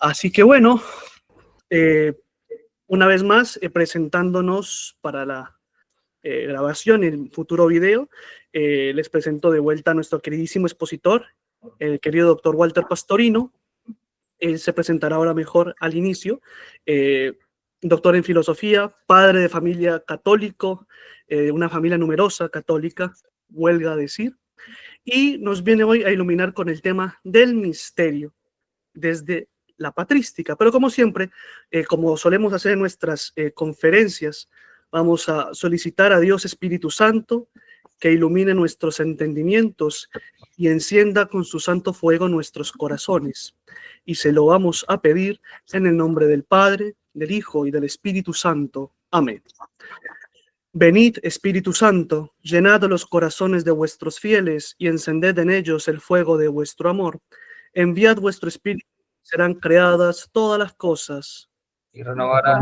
Así que bueno, eh, una vez más, presentándonos para la grabación y el futuro video, les presento de vuelta a nuestro queridísimo expositor, el querido doctor Walter Pastorino. Él se presentará ahora mejor al inicio. Doctor en filosofía, padre de familia católico, una familia numerosa católica, huelga decir, y nos viene hoy a iluminar con el tema del misterio desde la patrística. Pero como siempre, como solemos hacer en nuestras conferencias, vamos a solicitar a Dios Espíritu Santo que ilumine nuestros entendimientos y encienda con su santo fuego nuestros corazones. Y se lo vamos a pedir en el nombre del Padre, del Hijo y del Espíritu Santo. Amén. Venid, Espíritu Santo, llenad los corazones de vuestros fieles y encended en ellos el fuego de vuestro amor. Enviad vuestro Espíritu, serán creadas todas las cosas. Y renovará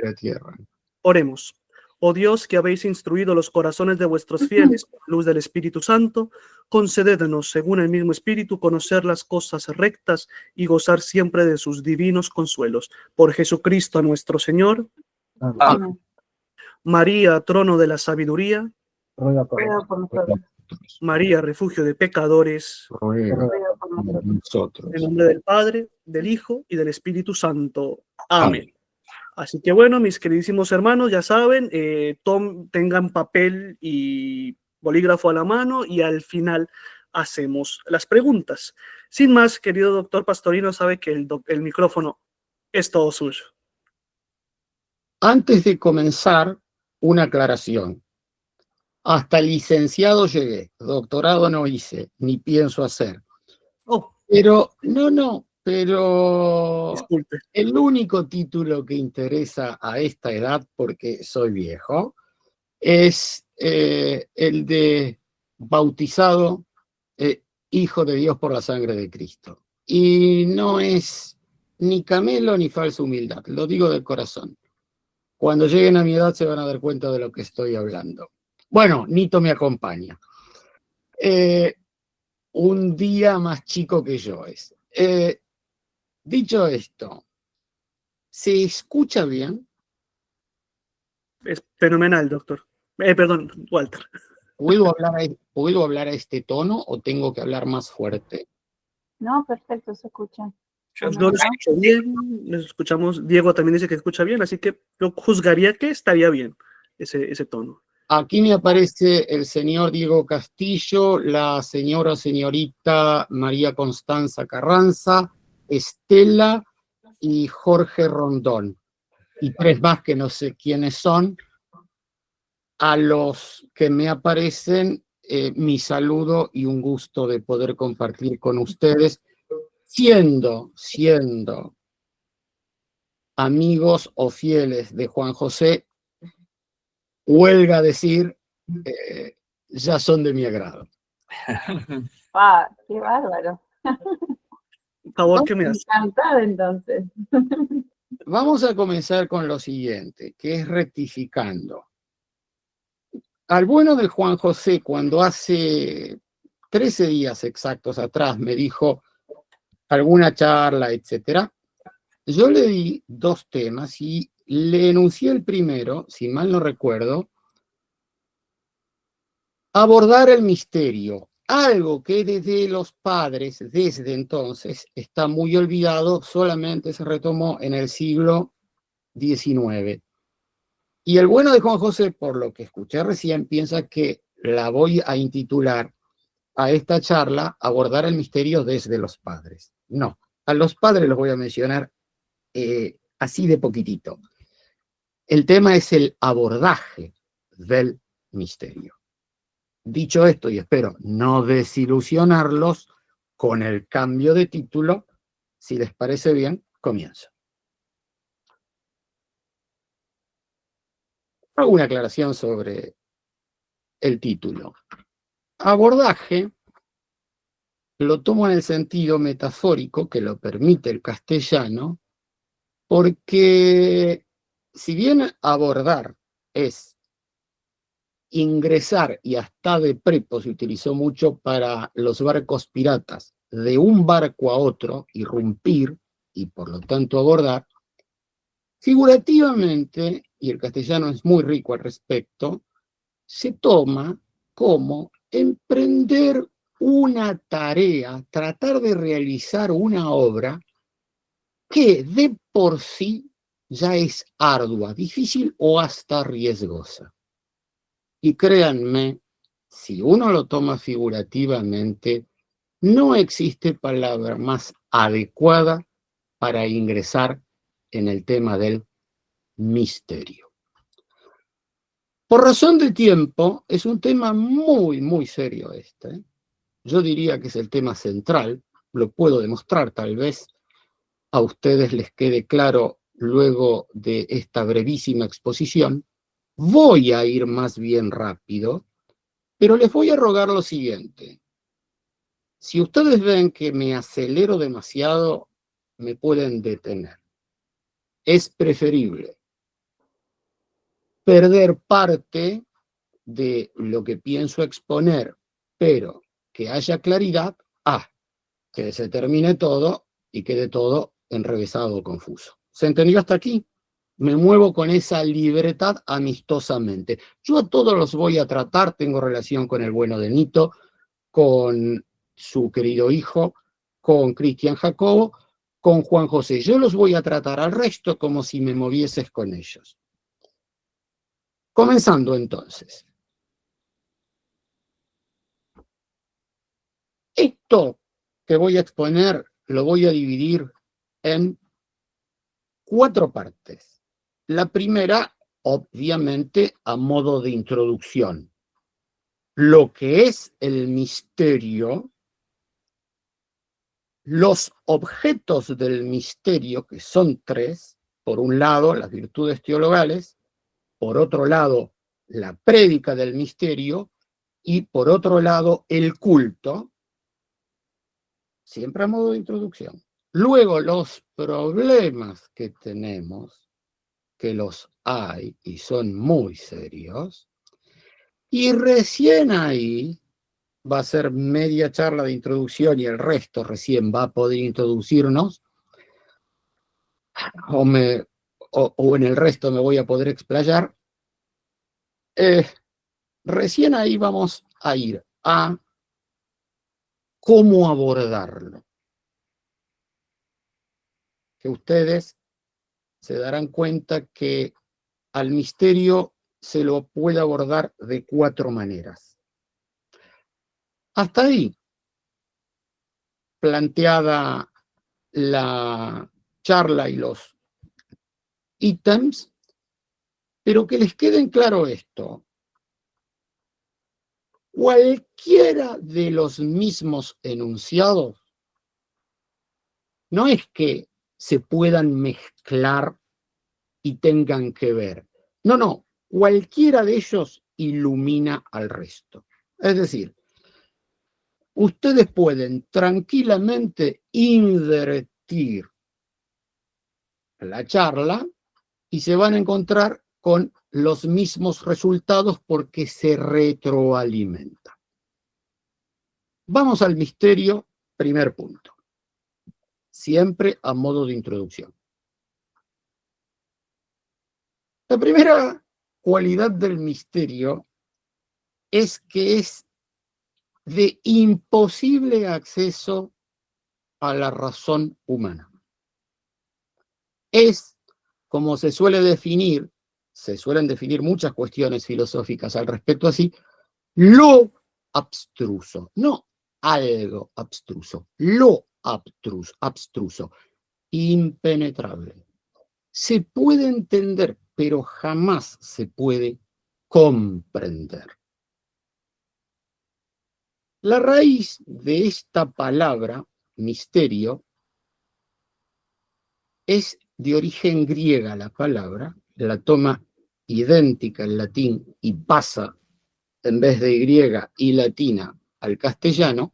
la tierra. Oremos. Oh Dios, que habéis instruido los corazones de vuestros fieles con la luz del Espíritu Santo, concédenos, según el mismo Espíritu, conocer las cosas rectas y gozar siempre de sus divinos consuelos. Por Jesucristo nuestro Señor. Amén. María, trono de la sabiduría. Ruega por nosotros. María, refugio de pecadores. ruega Ruega por por nosotros. nosotros. En nombre del Padre, del Hijo y del Espíritu Santo. Amén. Así que bueno, mis queridísimos hermanos, ya saben, tengan papel y bolígrafo a la mano y al final hacemos las preguntas. Sin más, querido doctor Pastorino, sabe que el micrófono es todo suyo. Antes de comenzar, una aclaración. Hasta licenciado llegué, doctorado no hice, ni pienso hacer. Oh, Pero, disculpe. el único título que interesa a esta edad, porque soy viejo, es el de bautizado, hijo de Dios por la sangre de Cristo. Y no es ni camelo ni falsa humildad, lo digo del corazón. Cuando lleguen a mi edad se van a dar cuenta de lo que estoy hablando. Bueno, Nito me acompaña. Un día más chico que yo es. Dicho esto, ¿se escucha bien? Es fenomenal, doctor. Perdón, Walter. ¿Puedo hablar a este tono o tengo que hablar más fuerte? No, perfecto, se escucha. Yo lo escucho bien, nos escuchamos. Diego también dice que escucha bien, así que yo juzgaría que estaría bien ese tono. Aquí me aparece el señor Diego Castillo, la señorita María Constanza Carranza, Estela y Jorge Rondón. Y tres más que no sé quiénes son. A los que me aparecen, mi saludo y un gusto de poder compartir con ustedes, siendo amigos o fieles de Juan José, huelga decir, ya son de mi agrado. Qué bárbaro. Por favor, ¿qué me hace? Encantada entonces. Vamos a comenzar con lo siguiente, que es rectificando. Al bueno de Juan José, cuando hace 13 días exactos atrás me dijo alguna charla, etcétera, yo le di dos temas y le enuncié el primero, si mal no recuerdo, abordar el misterio, algo que desde los padres, desde entonces, está muy olvidado, solamente se retomó en el siglo XIX. Y el bueno de Juan José, por lo que escuché recién, piensa que la voy a intitular a esta charla, abordar el misterio desde los padres. No, a los padres los voy a mencionar así de poquitito. El tema es el abordaje del misterio. Dicho esto, y espero no desilusionarlos con el cambio de título, si les parece bien, comienzo. Hago una aclaración sobre el título. Abordaje lo tomo en el sentido metafórico que lo permite el castellano, porque si bien abordar es ingresar, y hasta de prepo se utilizó mucho para los barcos piratas, de un barco a otro, irrumpir y por lo tanto abordar, figurativamente, y el castellano es muy rico al respecto, se toma como emprender una tarea, tratar de realizar una obra que de por sí ya es ardua, difícil o hasta riesgosa. Y créanme, si uno lo toma figurativamente, no existe palabra más adecuada para ingresar en el tema del misterio. Por razón de tiempo, es un tema muy, muy serio este. Yo diría que es el tema central, lo puedo demostrar tal vez, a ustedes les quede claro luego de esta brevísima exposición. Voy a ir más bien rápido, pero les voy a rogar lo siguiente. Si ustedes ven que me acelero demasiado, me pueden detener. Es preferible perder parte de lo que pienso exponer, pero que haya claridad, que se termine todo y quede todo enrevesado o confuso. ¿Se entendió hasta aquí? Me muevo con esa libertad amistosamente. Yo a todos los voy a tratar, tengo relación con el bueno de Nito, con su querido hijo, con Cristian Jacobo, con Juan José. Yo los voy a tratar al resto como si me movieses con ellos. Comenzando entonces. Esto que voy a exponer lo voy a dividir en 4 partes. La primera, obviamente, a modo de introducción. Lo que es el misterio, los objetos del misterio, que son 3, por un lado, las virtudes teologales, por otro lado, la prédica del misterio, y por otro lado, el culto, siempre a modo de introducción. Luego, los problemas que tenemos, que los hay y son muy serios, y recién ahí va a ser media charla de introducción y el resto recién va a poder introducirnos, o en el resto me voy a poder explayar. Recién ahí vamos a ir a cómo abordarlo. Que ustedes se darán cuenta que al misterio se lo puede abordar de 4 maneras. Hasta ahí, planteada la charla y los ítems, pero que les quede en claro esto. Cualquiera de los mismos enunciados no es que se puedan mezclar y tengan que ver. No, cualquiera de ellos ilumina al resto. Es decir, ustedes pueden tranquilamente invertir la charla y se van a encontrar con los mismos resultados porque se retroalimenta. Vamos al misterio, primer punto. Siempre a modo de introducción. La primera cualidad del misterio es que es de imposible acceso a la razón humana. Es, como se suelen definir muchas cuestiones filosóficas al respecto así, lo abstruso, no algo abstruso, lo abstruso, impenetrable. Se puede entender, pero jamás se puede comprender. La raíz de esta palabra, misterio, es de origen griega la palabra, la toma idéntica en latín y pasa en vez de griega y latina al castellano,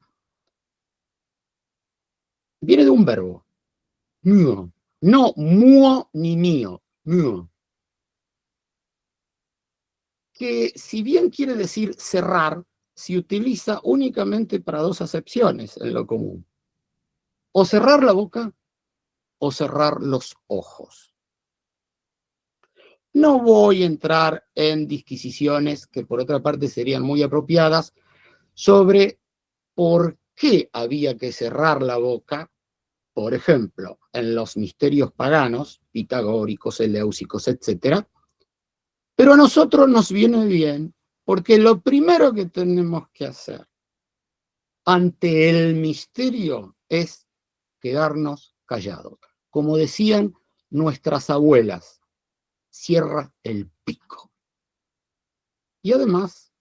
viene de un verbo, mio, no muo ni mío, mio, que si bien quiere decir cerrar, se utiliza únicamente para 2 acepciones en lo común. o cerrar la boca o cerrar los ojos. No voy a entrar en disquisiciones, que por otra parte serían muy apropiadas, sobre por qué había que cerrar la boca, por ejemplo, en los misterios paganos, pitagóricos, eleusis, etc. Pero a nosotros nos viene bien, porque lo primero que tenemos que hacer ante el misterio es quedarnos callados. Como decían nuestras abuelas, cierra el pico. Y además,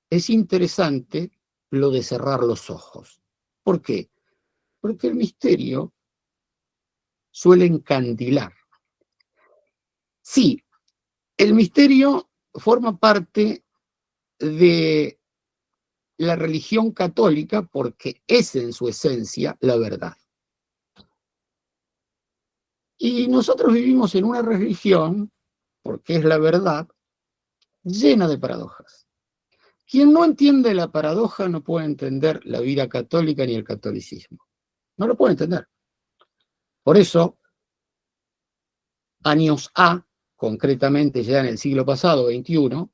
es interesante lo de cerrar los ojos. ¿Por qué? Porque el misterio suele encandilar. Sí, el misterio forma parte de la religión católica porque es en su esencia la verdad. Y nosotros vivimos en una religión, porque es la verdad, llena de paradojas. Quien no entiende la paradoja no puede entender la vida católica ni el catolicismo. No lo puede entender. Por eso, años A, concretamente ya en el siglo pasado, XXI,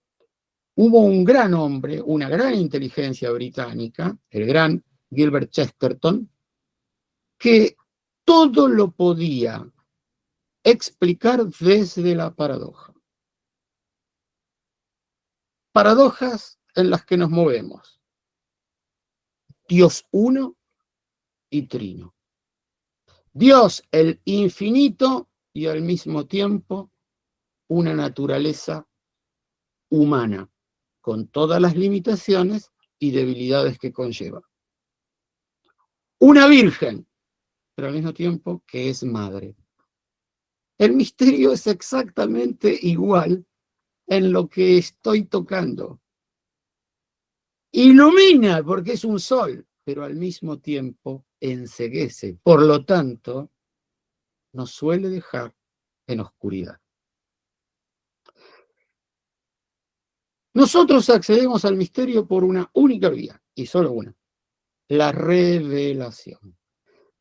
hubo un gran hombre, una gran inteligencia británica, el gran Gilbert Chesterton, que todo lo podía explicar desde la paradoja. Paradojas en las que nos movemos. Dios uno y trino. Dios el infinito y al mismo tiempo una naturaleza humana, con todas las limitaciones y debilidades que conlleva. Una virgen, pero al mismo tiempo que es madre. El misterio es exactamente igual en lo que estoy tocando. Ilumina porque es un sol, pero al mismo tiempo enceguece. Por lo tanto, nos suele dejar en oscuridad. Nosotros accedemos al misterio por una única vía, y solo una, la revelación.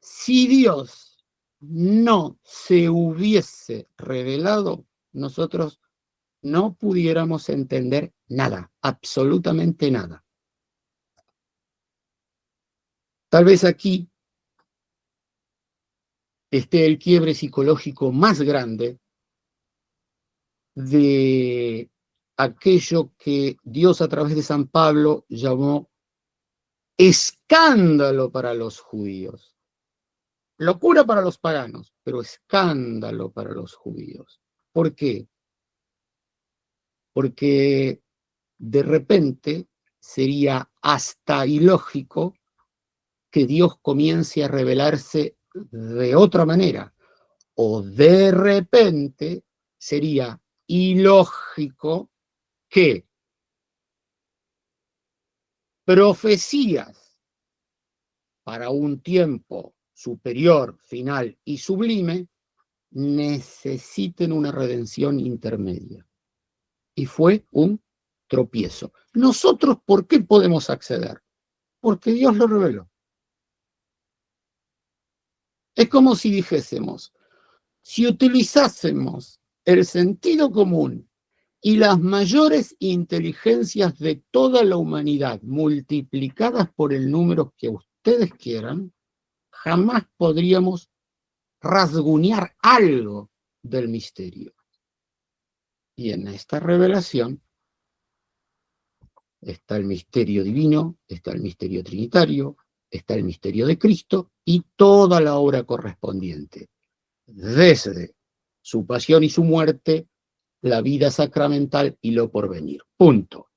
Si Dios no se hubiese revelado, nosotros no pudiéramos entender nada, absolutamente nada. Tal vez aquí esté el quiebre psicológico más grande de aquello que Dios a través de San Pablo llamó escándalo para los judíos. Locura para los paganos, pero escándalo para los judíos. ¿Por qué? Porque de repente sería hasta ilógico que Dios comience a revelarse de otra manera, o de repente sería ilógico que profecías para un tiempo superior, final y sublime necesiten una redención intermedia. Y fue un tropiezo. ¿Nosotros por qué podemos acceder? Porque Dios lo reveló. Es como si dijésemos, si utilizásemos el sentido común y las mayores inteligencias de toda la humanidad multiplicadas por el número que ustedes quieran, jamás podríamos rasguñar algo del misterio. Y en esta revelación está el misterio divino, está el misterio trinitario, está el misterio de Cristo y toda la obra correspondiente. Desde su pasión y su muerte, la vida sacramental y lo porvenir. Punto.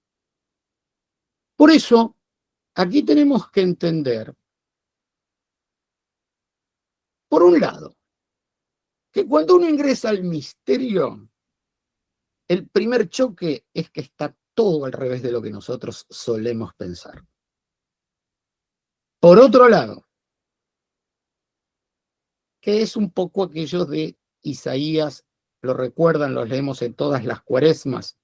Por eso, aquí tenemos que entender, por un lado, que cuando uno ingresa al misterio, el primer choque es que está todo al revés de lo que nosotros solemos pensar. Por otro lado, que es un poco aquello de Isaías, lo recuerdan, los leemos en todas las cuaresmas,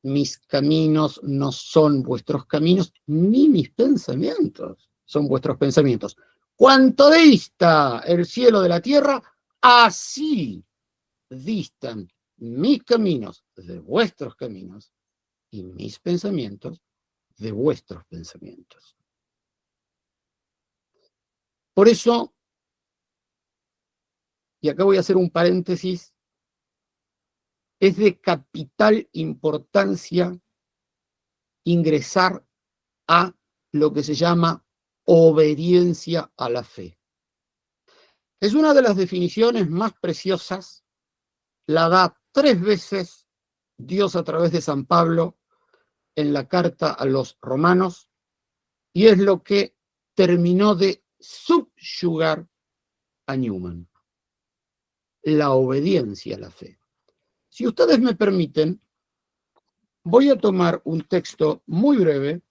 mis caminos no son vuestros caminos, ni mis pensamientos son vuestros pensamientos. Cuanto dista el cielo de la tierra, así distan mis caminos de vuestros caminos y mis pensamientos de vuestros pensamientos. Por eso, y acá voy a hacer un paréntesis, es de capital importancia ingresar a lo que se llama obediencia a la fe. Es una de las definiciones más preciosas, la da 3 veces Dios a través de San Pablo en la carta a los romanos, y es lo que terminó de subyugar a Newman, la obediencia a la fe. Si ustedes me permiten, voy a tomar un texto muy breve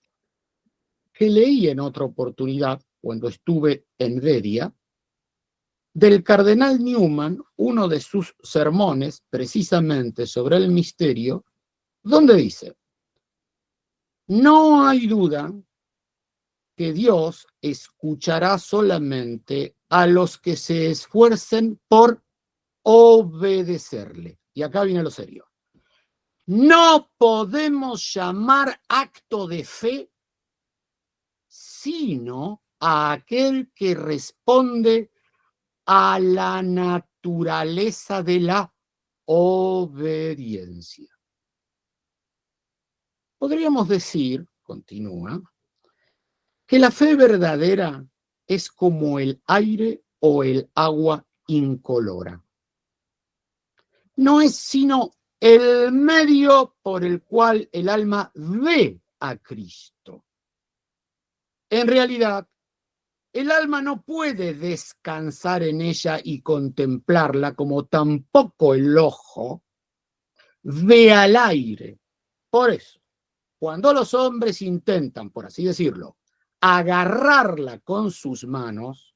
que leí en otra oportunidad cuando estuve en Veria, del cardenal Newman, uno de sus sermones precisamente sobre el misterio, donde dice: no hay duda que Dios escuchará solamente a los que se esfuercen por obedecerle. Y acá viene lo serio. No podemos llamar acto de fe sino a aquel que responde a la naturaleza de la obediencia. Podríamos decir, continúa, que la fe verdadera es como el aire o el agua incolora. No es sino el medio por el cual el alma ve a Cristo. En realidad, el alma no puede descansar en ella y contemplarla, como tampoco el ojo ve al aire. Por eso, cuando los hombres intentan, por así decirlo, agarrarla con sus manos,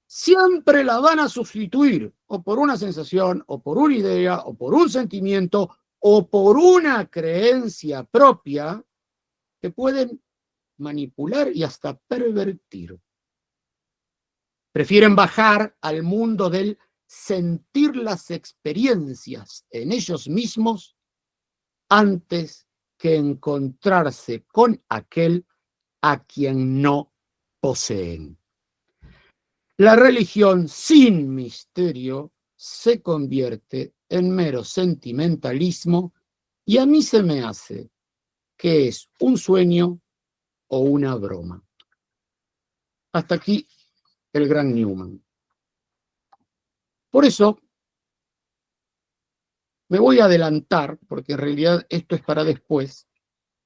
siempre la van a sustituir o por una sensación, o por una idea, o por un sentimiento, o por una creencia propia que pueden manipular y hasta pervertir. Prefieren bajar al mundo del sentir las experiencias en ellos mismos antes que encontrarse con aquel a quien no poseen. La religión sin misterio se convierte en mero sentimentalismo y a mí se me hace que es un sueño o una broma. Hasta aquí el gran Newman. Por eso me voy a adelantar, porque en realidad esto es para después,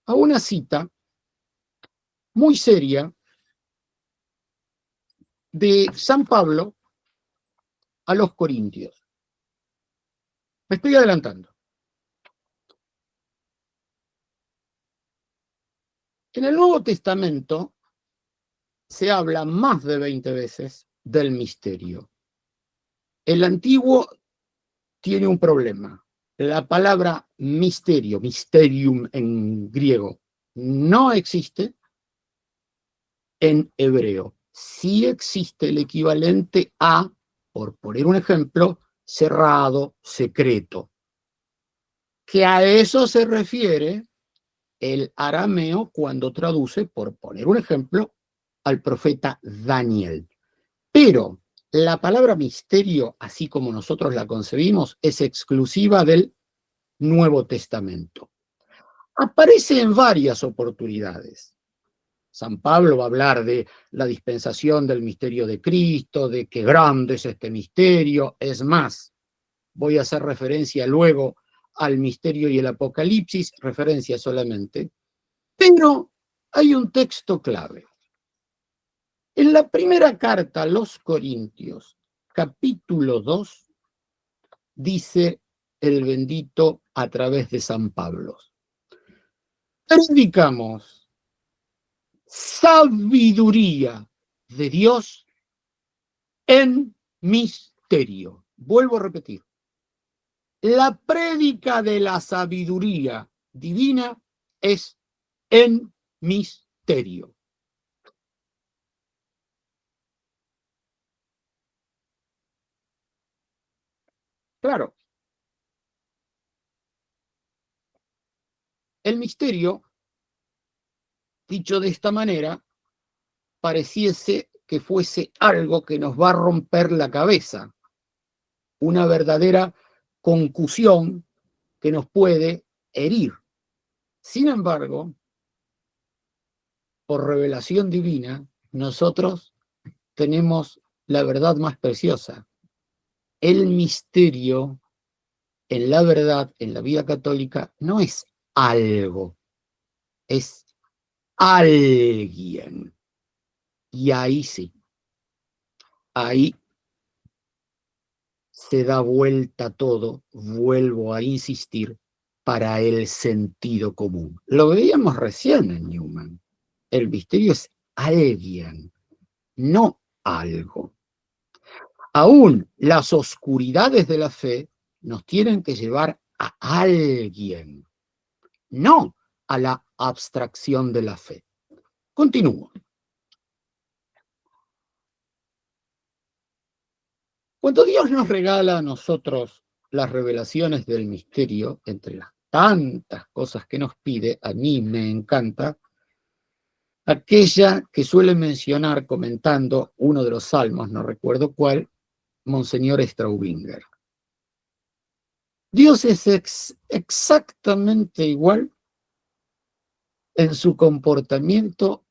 a una cita muy seria de San Pablo a los Corintios. Me estoy adelantando. En el Nuevo Testamento se habla más de 20 veces del misterio. El Antiguo tiene un problema. La palabra misterio, mysterium en griego, no existe en hebreo. Sí existe el equivalente a, por poner un ejemplo, cerrado, secreto. Que a eso se refiere el arameo cuando traduce, por poner un ejemplo, al profeta Daniel. Pero la palabra misterio, así como nosotros la concebimos, es exclusiva del Nuevo Testamento. Aparece en varias oportunidades. San Pablo va a hablar de la dispensación del misterio de Cristo, de qué grande es este misterio. Es más, voy a hacer referencia luego al misterio y el Apocalipsis, referencia solamente. Pero hay un texto clave. En la primera carta a los Corintios, capítulo 2, dice el bendito a través de San Pablo: predicamos sabiduría de Dios en misterio. Vuelvo a repetir. La prédica de la sabiduría divina es en misterio. Claro, el misterio, dicho de esta manera, pareciese que fuese algo que nos va a romper la cabeza, una verdadera concusión que nos puede herir. Sin embargo, por revelación divina, nosotros tenemos la verdad más preciosa. El misterio en la verdad, en la vida católica, no es algo, es alguien. Y ahí sí, ahí se da vuelta todo, vuelvo a insistir, para el sentido común. Lo veíamos recién en Newman. El misterio es alguien, no algo. Aún las oscuridades de la fe nos tienen que llevar a alguien, no a la abstracción de la fe. Continúo. Cuando Dios nos regala a nosotros las revelaciones del misterio, entre las tantas cosas que nos pide, a mí me encanta aquella que suele mencionar comentando uno de los salmos, no recuerdo cuál, Monseñor Straubinger. Dios es exactamente igual en su comportamiento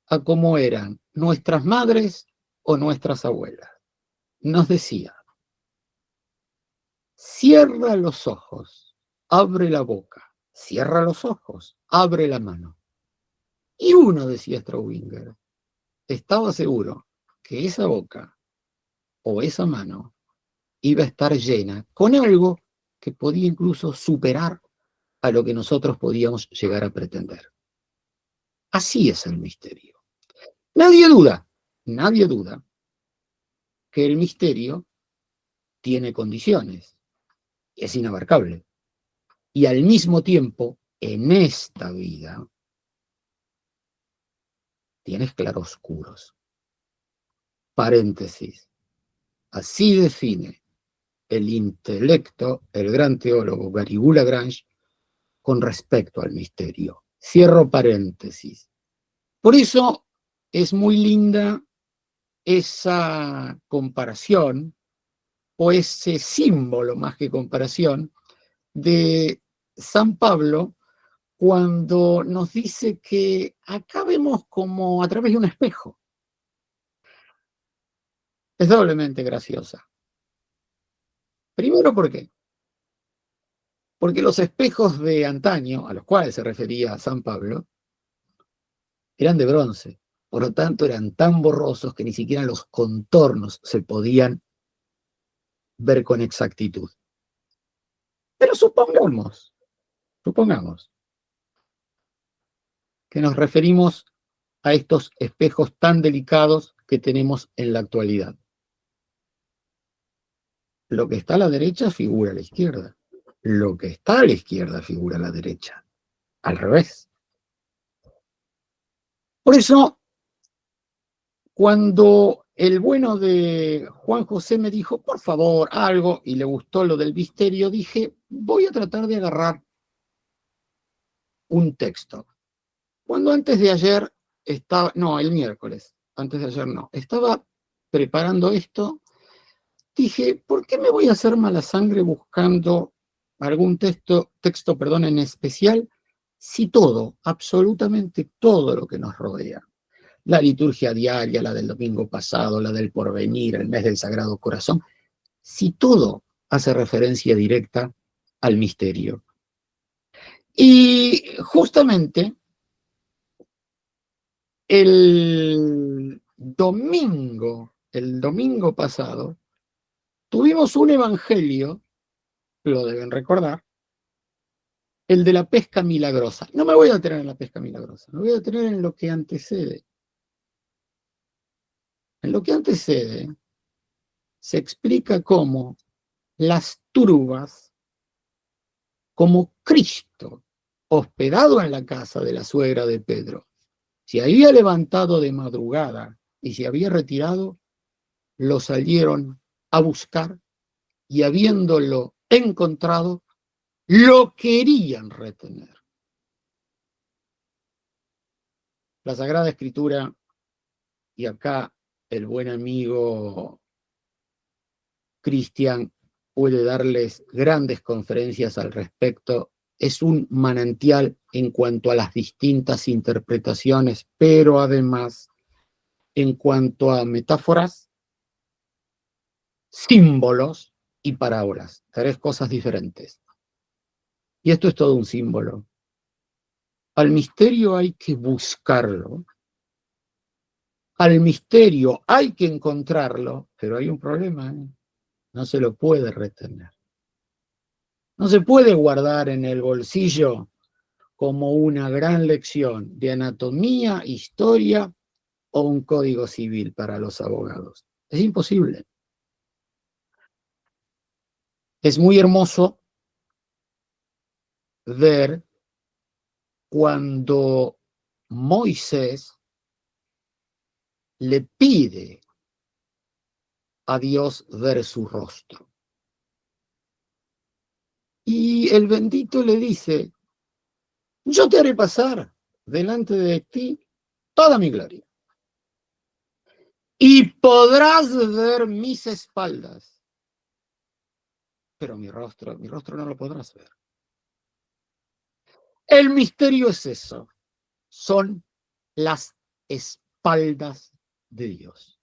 a como eran nuestras madres o nuestras abuelas. Nos decía, cierra los ojos, abre la boca, cierra los ojos, abre la mano. Y uno, decía Straubinger, estaba seguro que esa boca o esa mano iba a estar llena con algo que podía incluso superar a lo que nosotros podíamos llegar a pretender. Así es el misterio. Nadie duda que el misterio tiene condiciones, es inabarcable. Y al mismo tiempo, en esta vida, tienes claroscuros. Paréntesis. Así define el intelecto, el gran teólogo Garrigou Lagrange, con respecto al misterio. Cierro paréntesis. Por eso es muy linda esa comparación, o ese símbolo más que comparación, de San Pablo cuando nos dice que acá vemos como a través de un espejo. Es doblemente graciosa. Primero, ¿por qué? Porque los espejos de antaño, a los cuales se refería San Pablo, eran de bronce. Por lo tanto, eran tan borrosos que ni siquiera los contornos se podían ver con exactitud. Pero supongamos que nos referimos a estos espejos tan delicados que tenemos en la actualidad. Lo que está a la derecha figura a la izquierda. Lo que está a la izquierda figura a la derecha. Al revés. Por eso, cuando el bueno de Juan José me dijo, por favor, algo, y le gustó lo del misterio, dije, voy a tratar de agarrar un texto. Cuando antes de ayer estaba, no, el miércoles, antes de ayer no, estaba preparando esto, dije, ¿por qué me voy a hacer mala sangre buscando algún texto, en especial, si todo, absolutamente todo lo que nos rodea, la liturgia diaria, la del domingo pasado, la del porvenir, el mes del Sagrado Corazón, si todo hace referencia directa al misterio? Y justamente el domingo pasado, tuvimos un evangelio, lo deben recordar, el de la pesca milagrosa. No me voy a detener en la pesca milagrosa, me voy a detener en lo que antecede. En lo que antecede, se explica cómo las turbas, como Cristo, hospedado en la casa de la suegra de Pedro, se había levantado de madrugada y se había retirado, lo salieron a buscar y habiéndolo encontrado, lo querían retener. La Sagrada Escritura, y acá el buen amigo Cristian puede darles grandes conferencias al respecto, es un manantial en cuanto a las distintas interpretaciones, pero además en cuanto a metáforas, símbolos y parábolas, 3 cosas diferentes. Y esto es todo un símbolo. Al misterio hay que buscarlo, al misterio hay que encontrarlo, pero hay un problema, ¿eh? No se lo puede retener. No se puede guardar en el bolsillo como una gran lección de anatomía, historia o un código civil para los abogados. Es imposible. Es muy hermoso ver cuando Moisés le pide a Dios ver su rostro. Y el bendito le dice, yo te haré pasar delante de ti toda mi gloria. Y podrás ver mis espaldas, pero mi rostro no lo podrás ver. El misterio es eso, son las espaldas de Dios.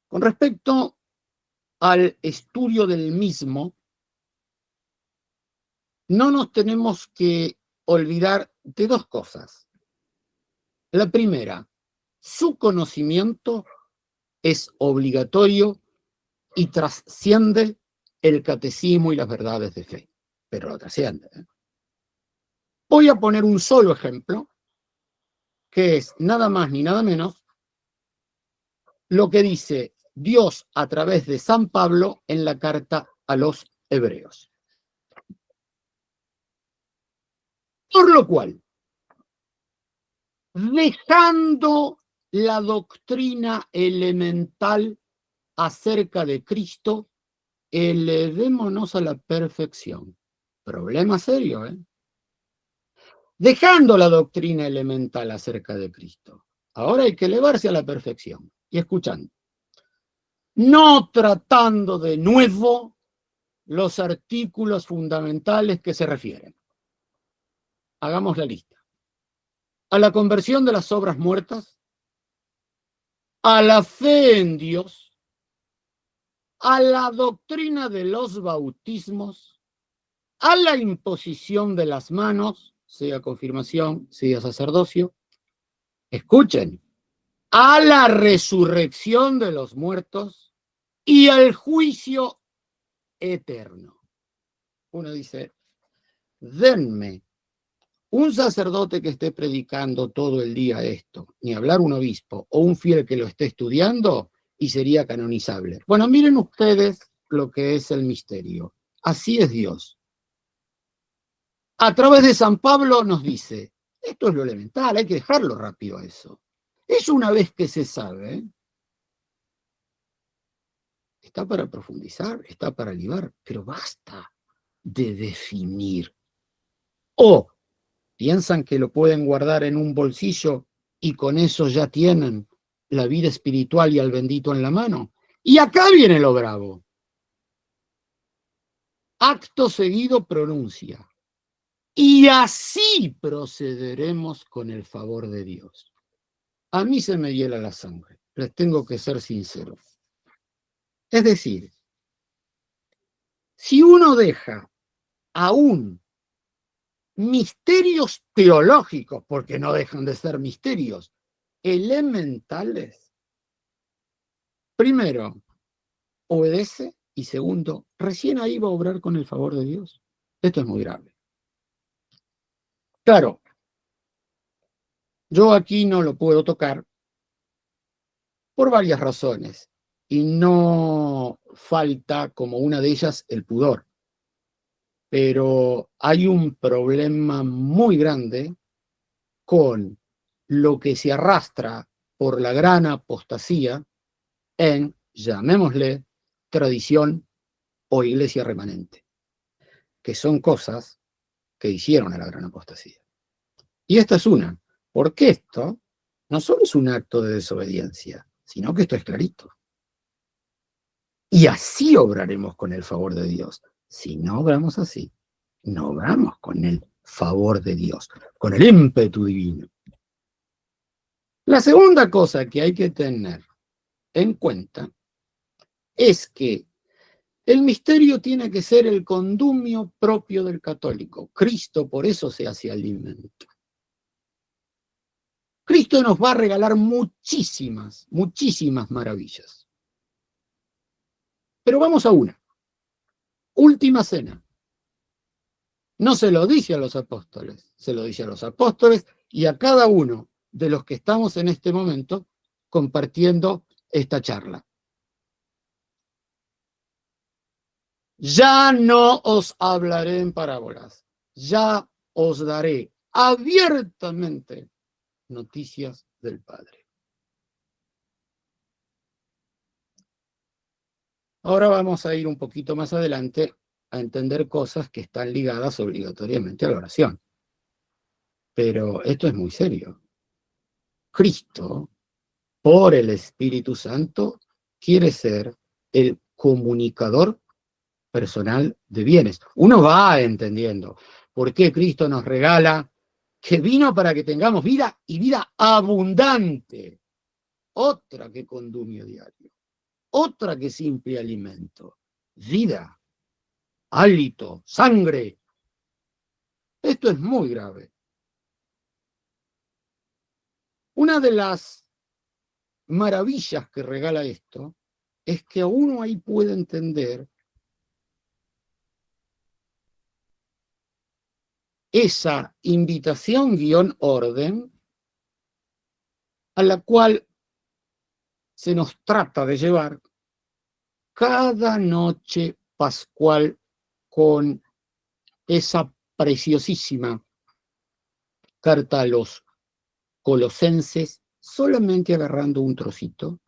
Con respecto al estudio del mismo, no nos tenemos que olvidar de 2 cosas. La primera, su conocimiento es obligatorio y trasciende el catecismo y las verdades de fe, pero lo trasciende, ¿eh? Voy a poner un solo ejemplo, que es nada más ni nada menos lo que dice Dios a través de San Pablo en la carta a los Hebreos. Por lo cual, dejando la doctrina elemental acerca de Cristo, elevémonos a la perfección. Problema serio, ¿eh? Dejando la doctrina elemental acerca de Cristo. Ahora hay que elevarse a la perfección. Y escuchando. No tratando de nuevo los artículos fundamentales que se refieren. Hagamos la lista. A la conversión de las obras muertas, a la fe en Dios, a la doctrina de los bautismos, a la imposición de las manos, sea confirmación, sea sacerdocio. Escuchen, a la resurrección de los muertos y al juicio eterno. Uno dice, denme un sacerdote que esté predicando todo el día esto, ni hablar un obispo o un fiel que lo esté estudiando, y sería canonizable. Bueno, miren ustedes lo que es el misterio. Así es Dios. A través de San Pablo nos dice, esto es lo elemental, hay que dejarlo rápido a eso. Es una vez que se sabe, está para profundizar, está para libar, pero basta de definir. O piensan que lo pueden guardar en un bolsillo y con eso ya tienen la vida espiritual y al bendito en la mano. Y acá viene lo bravo. Acto seguido pronuncia. Y así procederemos con el favor de Dios. A mí se me hiela la sangre, les tengo que ser sincero. Es decir, si uno deja aún misterios teológicos, porque no dejan de ser misterios, elementales, primero, obedece, y segundo, recién ahí va a obrar con el favor de Dios. Esto es muy grave. Claro, yo aquí no lo puedo tocar por varias razones, y no falta como una de ellas el pudor. Pero hay un problema muy grande con lo que se arrastra por la gran apostasía en llamémosle tradición o iglesia remanente, que son cosas que hicieron a la gran apostasía. Y esta es una, porque esto no solo es un acto de desobediencia, sino que esto es clarito. Y así obraremos con el favor de Dios. Si no obramos así, no obramos con el favor de Dios, con el ímpetu divino. La segunda cosa que hay que tener en cuenta es que el misterio tiene que ser el condumio propio del católico. Cristo por eso se hace alimento. Cristo nos va a regalar muchísimas, muchísimas maravillas. Pero vamos a una. Última cena. No se lo dice a los apóstoles, se lo dice a los apóstoles y a cada uno de los que estamos en este momento compartiendo esta charla. Ya no os hablaré en parábolas, ya os daré abiertamente noticias del Padre. Ahora vamos a ir un poquito más adelante a entender cosas que están ligadas obligatoriamente a la oración. Pero esto es muy serio. Cristo, por el Espíritu Santo, quiere ser el comunicador personal de bienes. Uno va entendiendo por qué Cristo nos regala que vino para que tengamos vida y vida abundante. Otra que condumio diario. Otra que simple alimento. Vida, hálito, sangre. Esto es muy grave. Una de las maravillas que regala esto es que uno ahí puede entender esa invitación-orden a la cual se nos trata de llevar cada noche pascual con esa preciosísima carta a los Colosenses, solamente agarrando un trocito,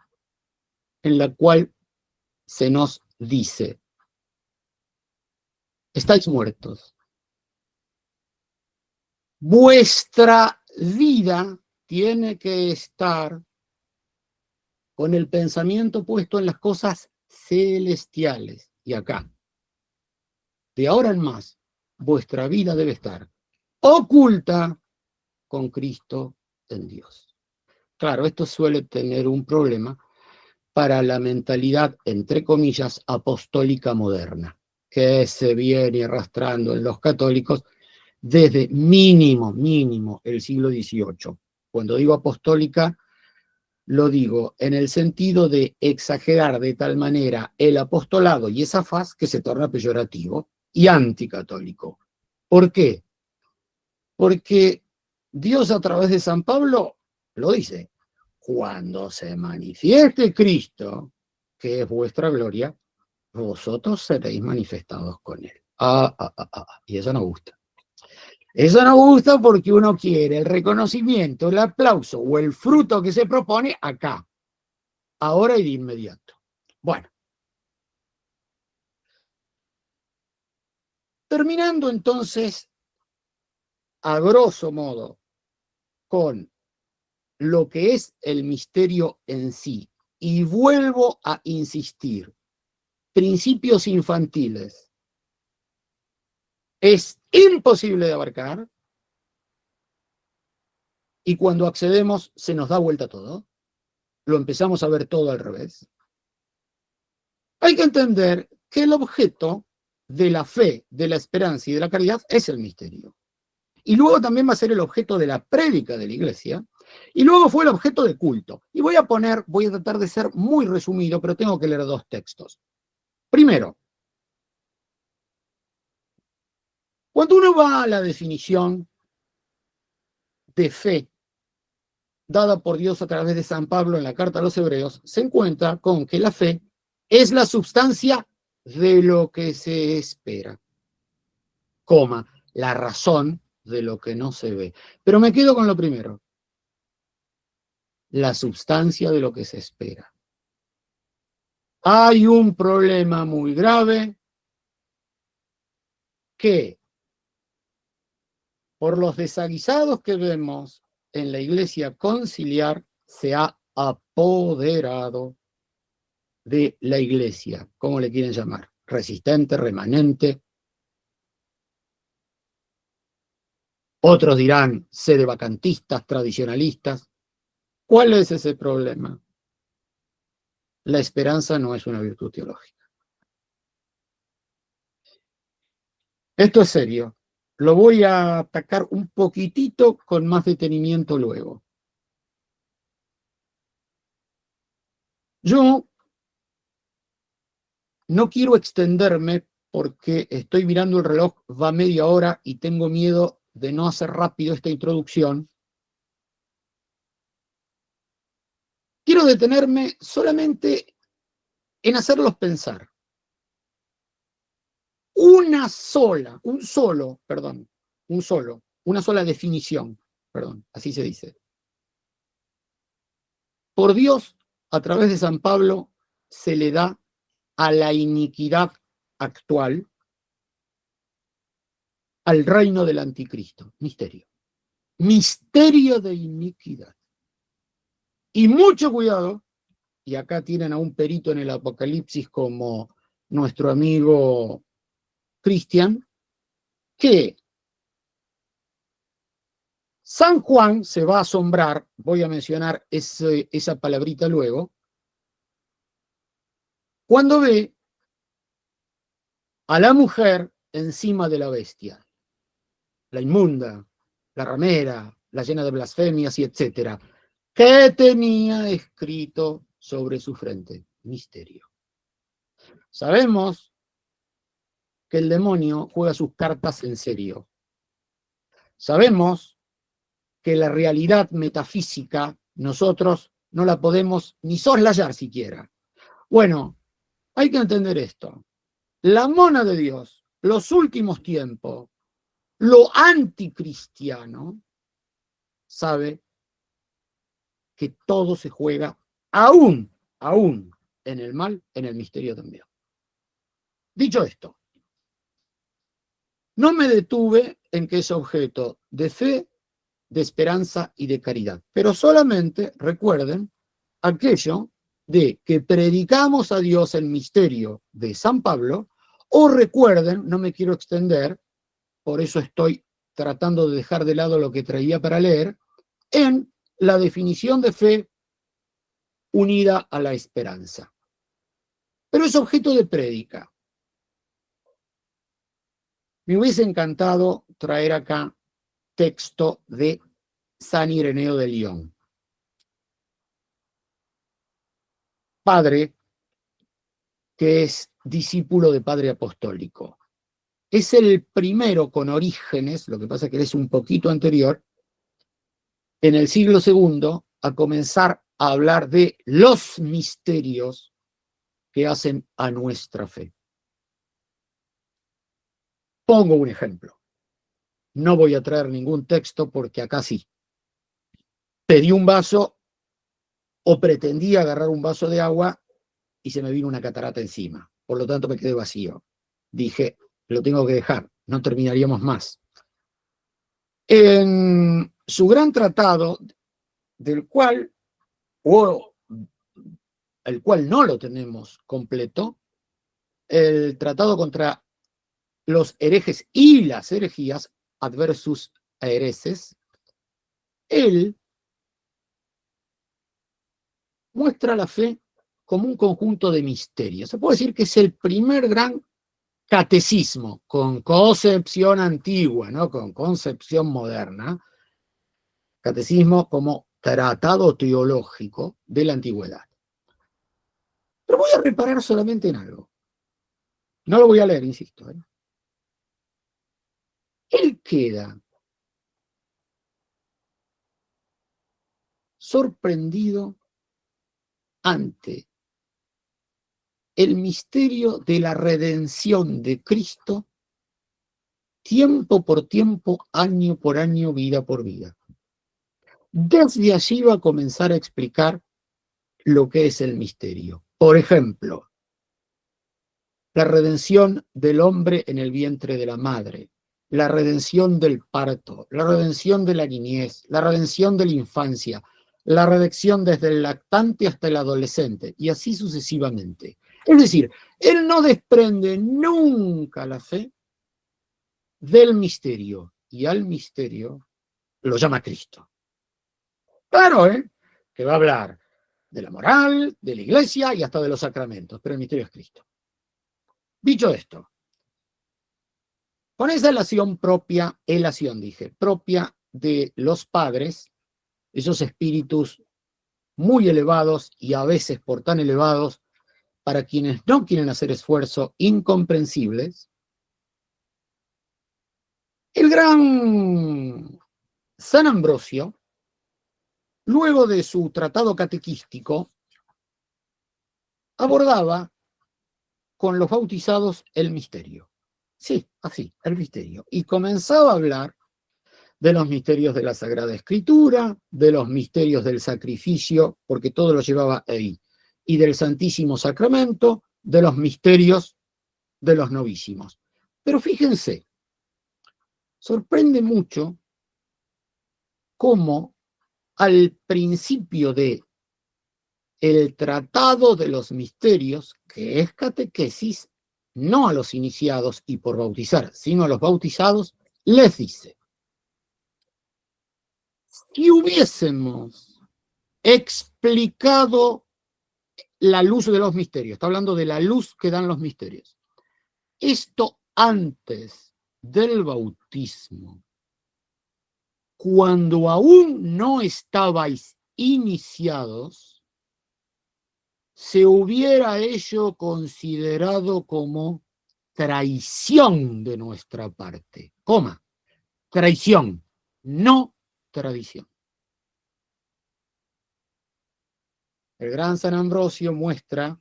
en la cual se nos dice: estáis muertos. Vuestra vida tiene que estar con el pensamiento puesto en las cosas celestiales. Y acá, de ahora en más, vuestra vida debe estar oculta con Cristo en Dios. Claro, esto suele tener un problema para la mentalidad, entre comillas, apostólica moderna, que se viene arrastrando en los católicos desde mínimo el siglo XVIII. Cuando digo apostólica, lo digo en el sentido de exagerar de tal manera el apostolado y esa faz que se torna peyorativo y anticatólico. ¿Por qué? Porque Dios a través de San Pablo lo dice: cuando se manifieste Cristo, que es vuestra gloria, vosotros seréis manifestados con él. Y eso no gusta. Eso no gusta porque uno quiere el reconocimiento, el aplauso o el fruto que se propone acá, ahora y de inmediato. Bueno. Terminando entonces, a grosso modo, con lo que es el misterio en sí, y vuelvo a insistir, principios infantiles, es imposible de abarcar, y cuando accedemos se nos da vuelta todo, lo empezamos a ver todo al revés. Hay que entender que el objeto de la fe, de la esperanza y de la caridad es el misterio. Y luego también va a ser el objeto de la prédica de la iglesia, y luego fue el objeto del culto. Y voy a tratar de ser muy resumido, pero tengo que leer dos textos. Primero, cuando uno va a la definición de fe dada por Dios a través de San Pablo en la carta a los Hebreos, se encuentra con que la fe es la substancia de lo que se espera, la razón de lo que no se ve. Pero me quedo con lo primero, la substancia de lo que se espera. Hay un problema muy grave que, por los desaguisados que vemos en la iglesia conciliar, se ha apoderado de la iglesia, ¿cómo le quieren llamar? Resistente, remanente. Otros dirán sedevacantistas, tradicionalistas. ¿Cuál es ese problema? La esperanza no es una virtud teológica. Esto es serio. Lo voy a atacar un poquitito con más detenimiento luego. Yo no quiero extenderme porque estoy mirando el reloj, va media hora y tengo miedo de no hacer rápido esta introducción. Quiero detenerme solamente en hacerlos pensar. Una sola definición, así se dice. Por Dios, a través de San Pablo, se le da a la iniquidad actual, al reino del anticristo. Misterio. Misterio de iniquidad. Y mucho cuidado, y acá tienen a un perito en el Apocalipsis como nuestro amigo Cristian, que San Juan se va a asombrar, voy a mencionar esa palabrita luego, cuando ve a la mujer encima de la bestia, la inmunda, la ramera, la llena de blasfemias y etcétera, que tenía escrito sobre su frente, misterio. Sabemos que el demonio juega sus cartas en serio. Sabemos que la realidad metafísica nosotros no la podemos ni soslayar siquiera. Bueno, hay que entender esto. La mona de Dios, los últimos tiempos, lo anticristiano, sabe que todo se juega aún en el mal, en el misterio también. Dicho esto, no me detuve en que es objeto de fe, de esperanza y de caridad, pero solamente recuerden aquello de que predicamos a Dios el misterio de San Pablo, o recuerden, no me quiero extender, por eso estoy tratando de dejar de lado lo que traía para leer, en la definición de fe unida a la esperanza. Pero es objeto de prédica. Me hubiese encantado traer acá texto de San Ireneo de León. Padre que es discípulo de Padre Apostólico. Es el primero con Orígenes, lo que pasa es que él es un poquito anterior, en el siglo II, a comenzar a hablar de los misterios que hacen a nuestra fe. Pongo un ejemplo. No voy a traer ningún texto porque acá sí. Pedí un vaso o pretendí agarrar un vaso de agua y se me vino una catarata encima. Por lo tanto, me quedé vacío. Dije, lo tengo que dejar, no terminaríamos más. En su gran tratado, el cual no lo tenemos completo, el tratado contra los herejes y las herejías, adversus hereses, él muestra la fe como un conjunto de misterios. Se puede decir que es el primer gran catecismo, con concepción antigua, ¿no? Con concepción moderna, catecismo como tratado teológico de la antigüedad. Pero voy a reparar solamente en algo. No lo voy a leer, insisto. Él queda sorprendido ante el misterio de la redención de Cristo, tiempo por tiempo, año por año, vida por vida. Desde allí va a comenzar a explicar lo que es el misterio. Por ejemplo, la redención del hombre en el vientre de la madre, la redención del parto, la redención de la niñez, la redención de la infancia, la redención desde el lactante hasta el adolescente, y así sucesivamente. Es decir, él no desprende nunca la fe del misterio, y al misterio lo llama Cristo. Claro, que va a hablar de la moral, de la iglesia y hasta de los sacramentos, pero el misterio es Cristo. Dicho esto, con esa elación propia de los padres, esos espíritus muy elevados y a veces por tan elevados, para quienes no quieren hacer esfuerzo, incomprensibles, el gran San Ambrosio, luego de su tratado catequístico, abordaba con los bautizados el misterio. Sí, así, el misterio. Y comenzaba a hablar de los misterios de la Sagrada Escritura, de los misterios del sacrificio, porque todo lo llevaba ahí, y del Santísimo Sacramento, de los misterios de los novísimos. Pero fíjense, sorprende mucho cómo al principio de el Tratado de los Misterios, que es catequesis, no a los iniciados y por bautizar, sino a los bautizados, les dice: si hubiésemos explicado la luz de los misterios, está hablando de la luz que dan los misterios, esto antes del bautismo, cuando aún no estabais iniciados, se hubiera ello considerado como traición de nuestra parte. Coma, traición, no tradición. El gran San Ambrosio muestra,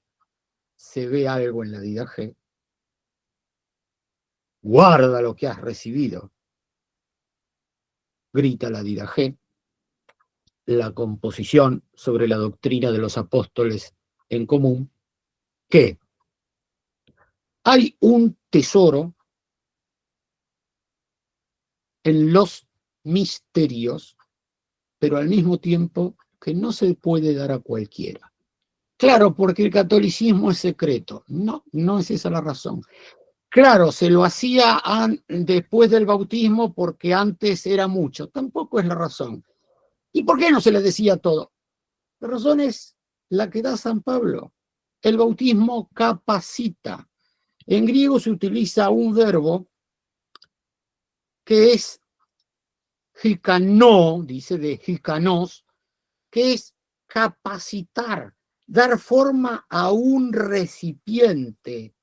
se ve algo en la Didache, guarda lo que has recibido, grita la Didache, la composición sobre la doctrina de los apóstoles en común, que hay un tesoro en los misterios, pero al mismo tiempo que no se puede dar a cualquiera. Claro, porque el catolicismo es secreto. No, no es esa la razón. Claro, se lo hacía después del bautismo porque antes era mucho. Tampoco es la razón. ¿Y por qué no se le decía todo? La razón es la que da San Pablo. El bautismo capacita. En griego se utiliza un verbo que es hikanó, dice de hikanos, que es capacitar, dar forma a un recipiente,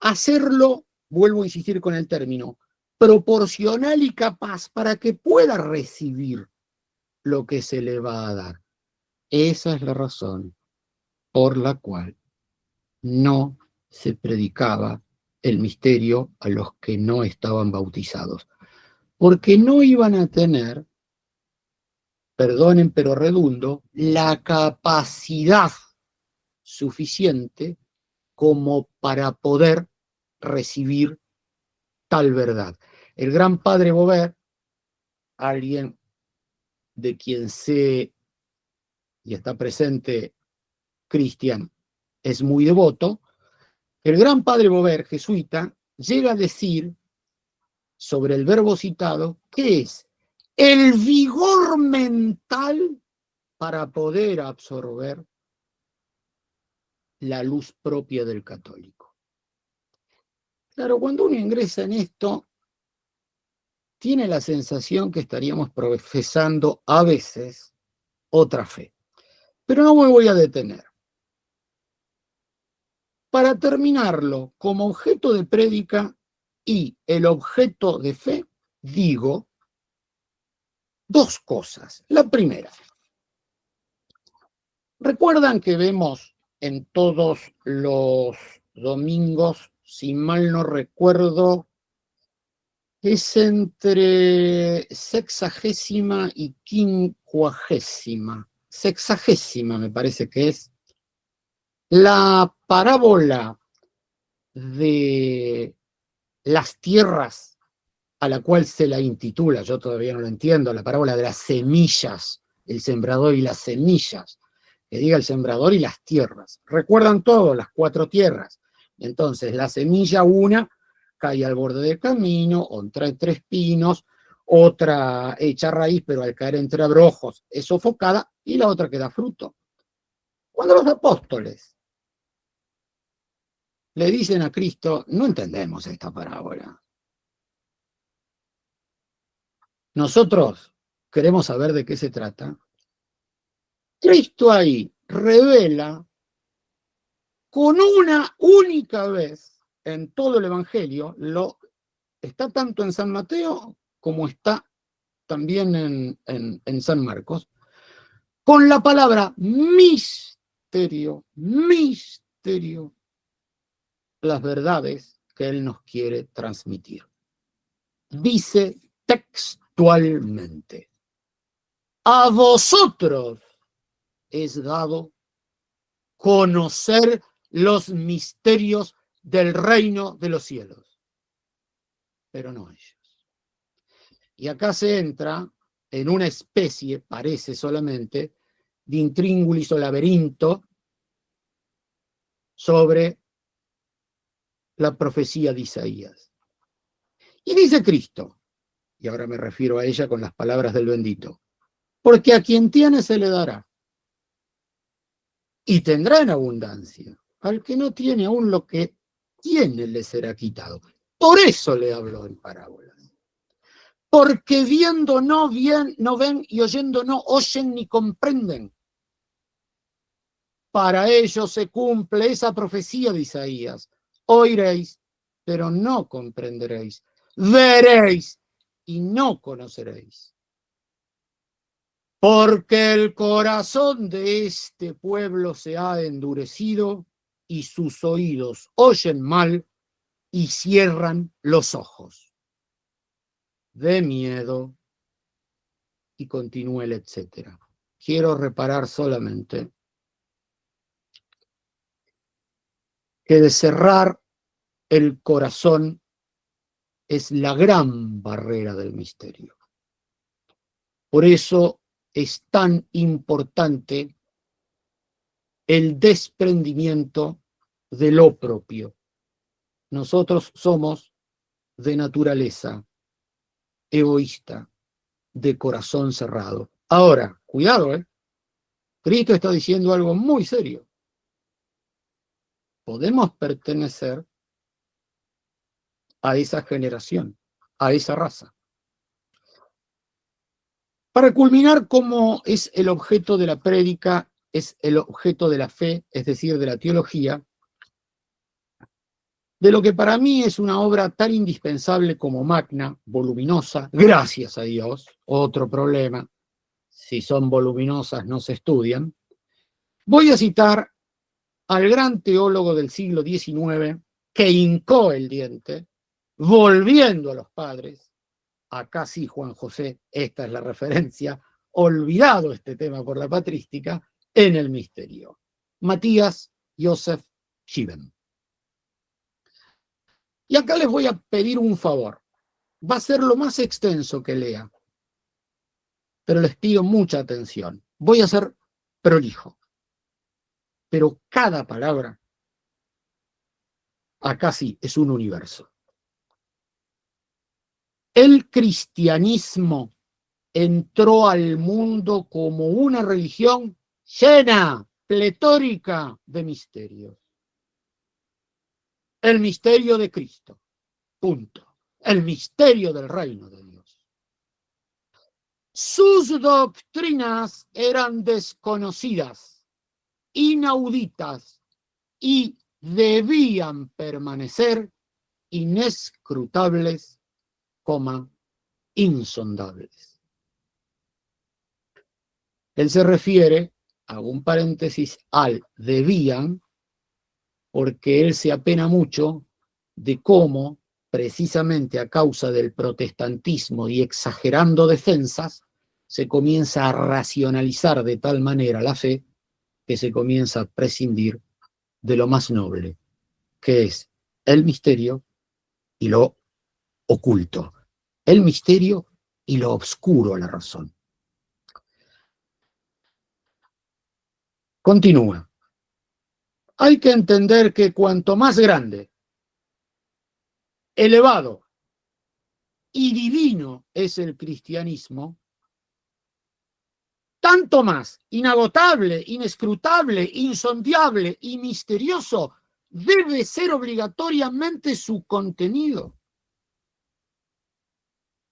hacerlo, vuelvo a insistir con el término, proporcional y capaz para que pueda recibir lo que se le va a dar. Esa es la razón por la cual no se predicaba el misterio a los que no estaban bautizados, porque no iban a tener, perdonen pero redundo, la capacidad suficiente como para poder recibir tal verdad. El gran padre Beauvais, alguien de quien sé y está presente Cristian, es muy devoto, el gran padre Beauvais, jesuita, llega a decir sobre el verbo citado que es el vigor mental para poder absorber la luz propia del católico. Claro, cuando uno ingresa en esto, tiene la sensación que estaríamos profesando a veces otra fe. Pero no me voy a detener. Para terminarlo, como objeto de prédica y el objeto de fe, digo dos cosas. La primera, ¿recuerdan que vemos en todos los domingos, si mal no recuerdo, es entre sexagésima y quincuagésima? Sexagésima me parece que es la parábola de las tierras a la cual se la intitula, yo todavía no lo entiendo, la parábola de las semillas, el sembrador y las semillas, que diga el sembrador y las tierras. Recuerdan todo, las 4 tierras. Entonces, la semilla una cae al borde del camino, otra entre espinos, otra echa raíz, pero al caer entre abrojos es sofocada, y la otra que da fruto. Cuando los apóstoles le dicen a Cristo, no entendemos esta parábola. Nosotros queremos saber de qué se trata. Cristo ahí revela con una única vez en todo el Evangelio, está tanto en San Mateo como está también en San Marcos, con la palabra misterio, misterio, las verdades que Él nos quiere transmitir. Dice textualmente, a vosotros es dado conocer los misterios del reino de los cielos, pero no ellos. Y acá se entra en una especie, parece solamente, de intríngulis o laberinto sobre la profecía de Isaías. Y dice Cristo, y ahora me refiero a ella con las palabras del bendito, porque a quien tiene se le dará, y tendrá en abundancia. Al que no tiene aún lo que tiene le será quitado. Por eso le habló en parábolas. Porque viendo no ven y oyendo no oyen ni comprenden. Para ellos se cumple esa profecía de Isaías. Oiréis, pero no comprenderéis. Veréis y no conoceréis. Porque el corazón de este pueblo se ha endurecido y sus oídos oyen mal y cierran los ojos. De miedo, y continúa el etcétera. Quiero reparar solamente que de cerrar el corazón es la gran barrera del misterio. Por eso es tan importante el desprendimiento de lo propio. Nosotros somos de naturaleza egoísta, de corazón cerrado. Ahora, cuidado, Cristo está diciendo algo muy serio. Podemos pertenecer a esa generación, a esa raza. Para culminar, ¿cómo es el objeto de la prédica? Es el objeto de la fe, es decir, de la teología, de lo que para mí es una obra tan indispensable como magna, voluminosa, gracias a Dios, otro problema, si son voluminosas no se estudian. Voy a citar al gran teólogo del siglo XIX que hincó el diente, volviendo a los padres, acá sí Juan José, esta es la referencia, olvidado este tema por la patrística, en el misterio. Matías Joseph Schiven. Y acá les voy a pedir un favor. Va a ser lo más extenso que lea, pero les pido mucha atención. Voy a ser prolijo, pero cada palabra acá sí es un universo. El cristianismo entró al mundo como una religión llena, pletórica de misterios. El misterio de Cristo, punto. El misterio del reino de Dios. Sus doctrinas eran desconocidas, inauditas y debían permanecer inescrutables, insondables. Él se refiere, hago un paréntesis, al debían, porque él se apena mucho de cómo, precisamente a causa del protestantismo y exagerando defensas, se comienza a racionalizar de tal manera la fe que se comienza a prescindir de lo más noble, que es el misterio y lo oculto, el misterio y lo obscuro a la razón. Continúa. Hay que entender que cuanto más grande, elevado y divino es el cristianismo, tanto más inagotable, inescrutable, insondable y misterioso debe ser obligatoriamente su contenido.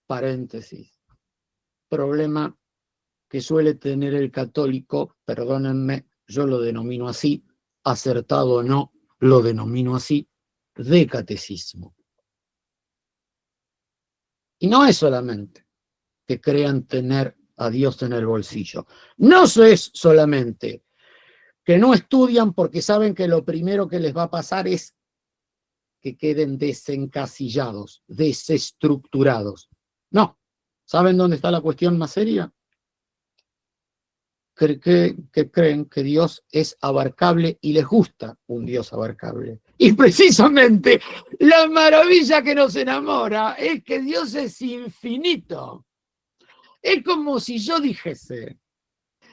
Paréntesis. Problema que suele tener el católico, perdónenme, yo lo denomino así, acertado o no, lo denomino así, de catecismo. Y no es solamente que crean tener a Dios en el bolsillo. No es solamente que no estudian porque saben que lo primero que les va a pasar es que queden desencasillados, desestructurados. No. ¿Saben dónde está la cuestión más seria? Que creen que Dios es abarcable y les gusta un Dios abarcable. Y precisamente la maravilla que nos enamora es que Dios es infinito. Es como si yo dijese,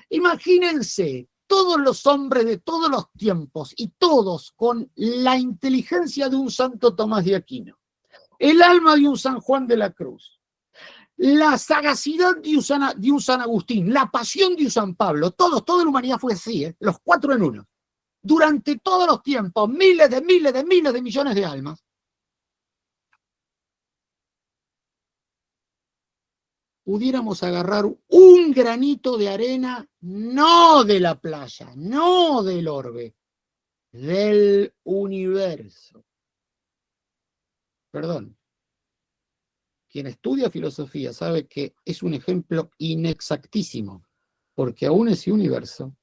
imagínense todos los hombres de todos los tiempos y todos con la inteligencia de un Santo Tomás de Aquino, el alma de un San Juan de la Cruz, la sagacidad de un San Agustín, la pasión de un San Pablo, toda la humanidad fue así, los cuatro en uno. Durante todos los tiempos, miles de millones de almas. Pudiéramos agarrar un granito de arena, no de la playa, no del orbe, del universo. Perdón. Quien estudia filosofía sabe que es un ejemplo inexactísimo, porque aún ese universo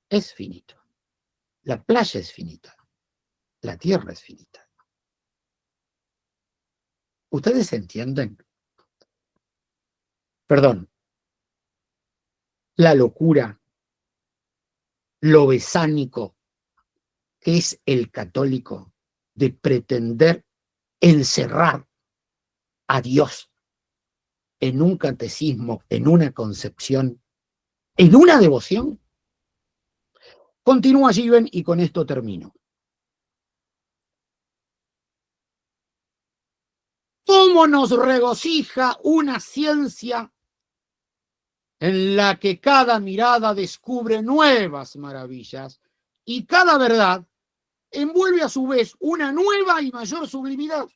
es finito. La playa es finita, la tierra es finita. ¿Ustedes entienden? Perdón, la locura, lo besánico que es el católico de pretender encerrar a Dios en un catecismo, en una concepción, en una devoción. Continúa Given y con esto termino. ¿Cómo nos regocija una ciencia en la que cada mirada descubre nuevas maravillas y cada verdad envuelve a su vez una nueva y mayor sublimidad?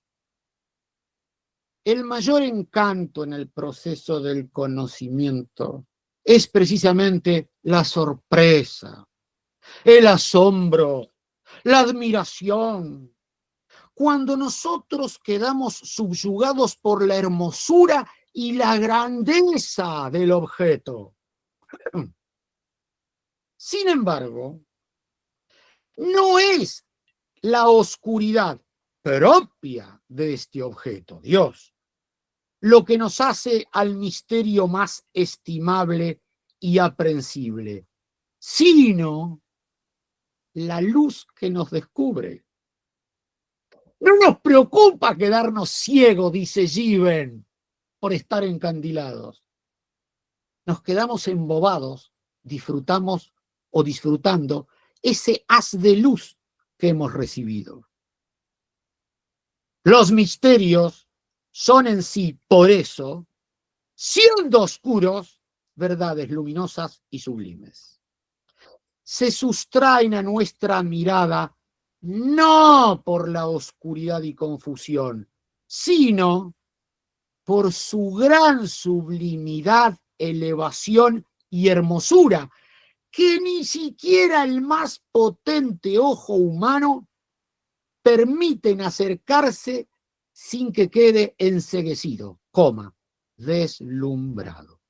El mayor encanto en el proceso del conocimiento es precisamente la sorpresa, el asombro, la admiración. Cuando nosotros quedamos subyugados por la hermosura y la grandeza del objeto. Sin embargo, no es la oscuridad propia de este objeto, Dios, lo que nos hace al misterio más estimable y aprensible, sino la luz que nos descubre. No nos preocupa quedarnos ciegos, dice Given, por estar encandilados. Nos quedamos embobados, disfrutamos o disfrutando ese haz de luz que hemos recibido. Los misterios son en sí, por eso, siendo oscuros, verdades luminosas y sublimes. Se sustraen a nuestra mirada no por la oscuridad y confusión, sino por su gran sublimidad, elevación y hermosura, que ni siquiera el más potente ojo humano permiten acercarse sin que quede enceguecido, deslumbrado.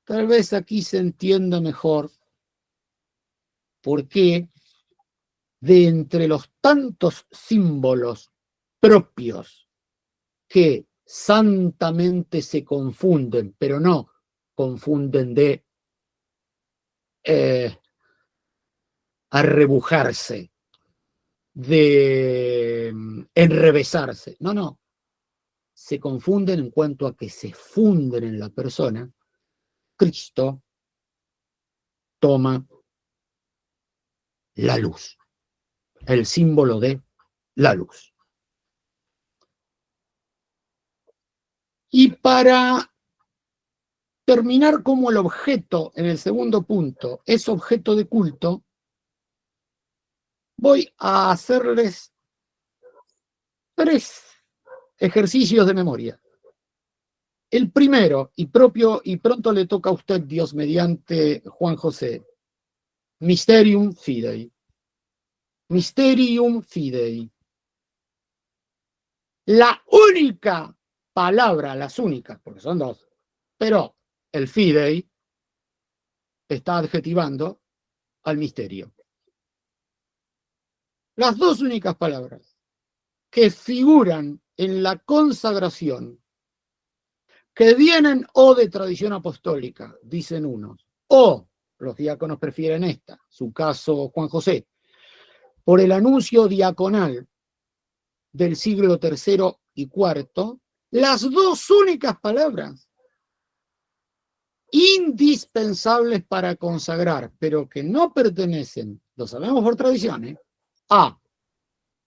Tal vez aquí se entienda mejor por qué de entre los tantos símbolos propios que santamente se confunden, pero no confunden de arrebujarse, de enrevesarse. No, no. Se confunden en cuanto a que se funden en la persona. Cristo toma la luz, el símbolo de la luz. Y para terminar como el objeto en el segundo punto es objeto de culto, voy a hacerles 3 ejercicios de memoria. El primero, y pronto le toca a usted, Dios mediante, Juan José, Mysterium Fidei. Mysterium Fidei. La única palabra, las únicas, porque son 2, pero el Fidei está adjetivando al misterio. Las 2 únicas palabras que figuran en la consagración, que vienen o de tradición apostólica, dicen unos, o los diáconos prefieren esta, su caso Juan José, por el anuncio diaconal del siglo III y IV, las 2 únicas palabras indispensables para consagrar, pero que no pertenecen, lo sabemos por tradición, a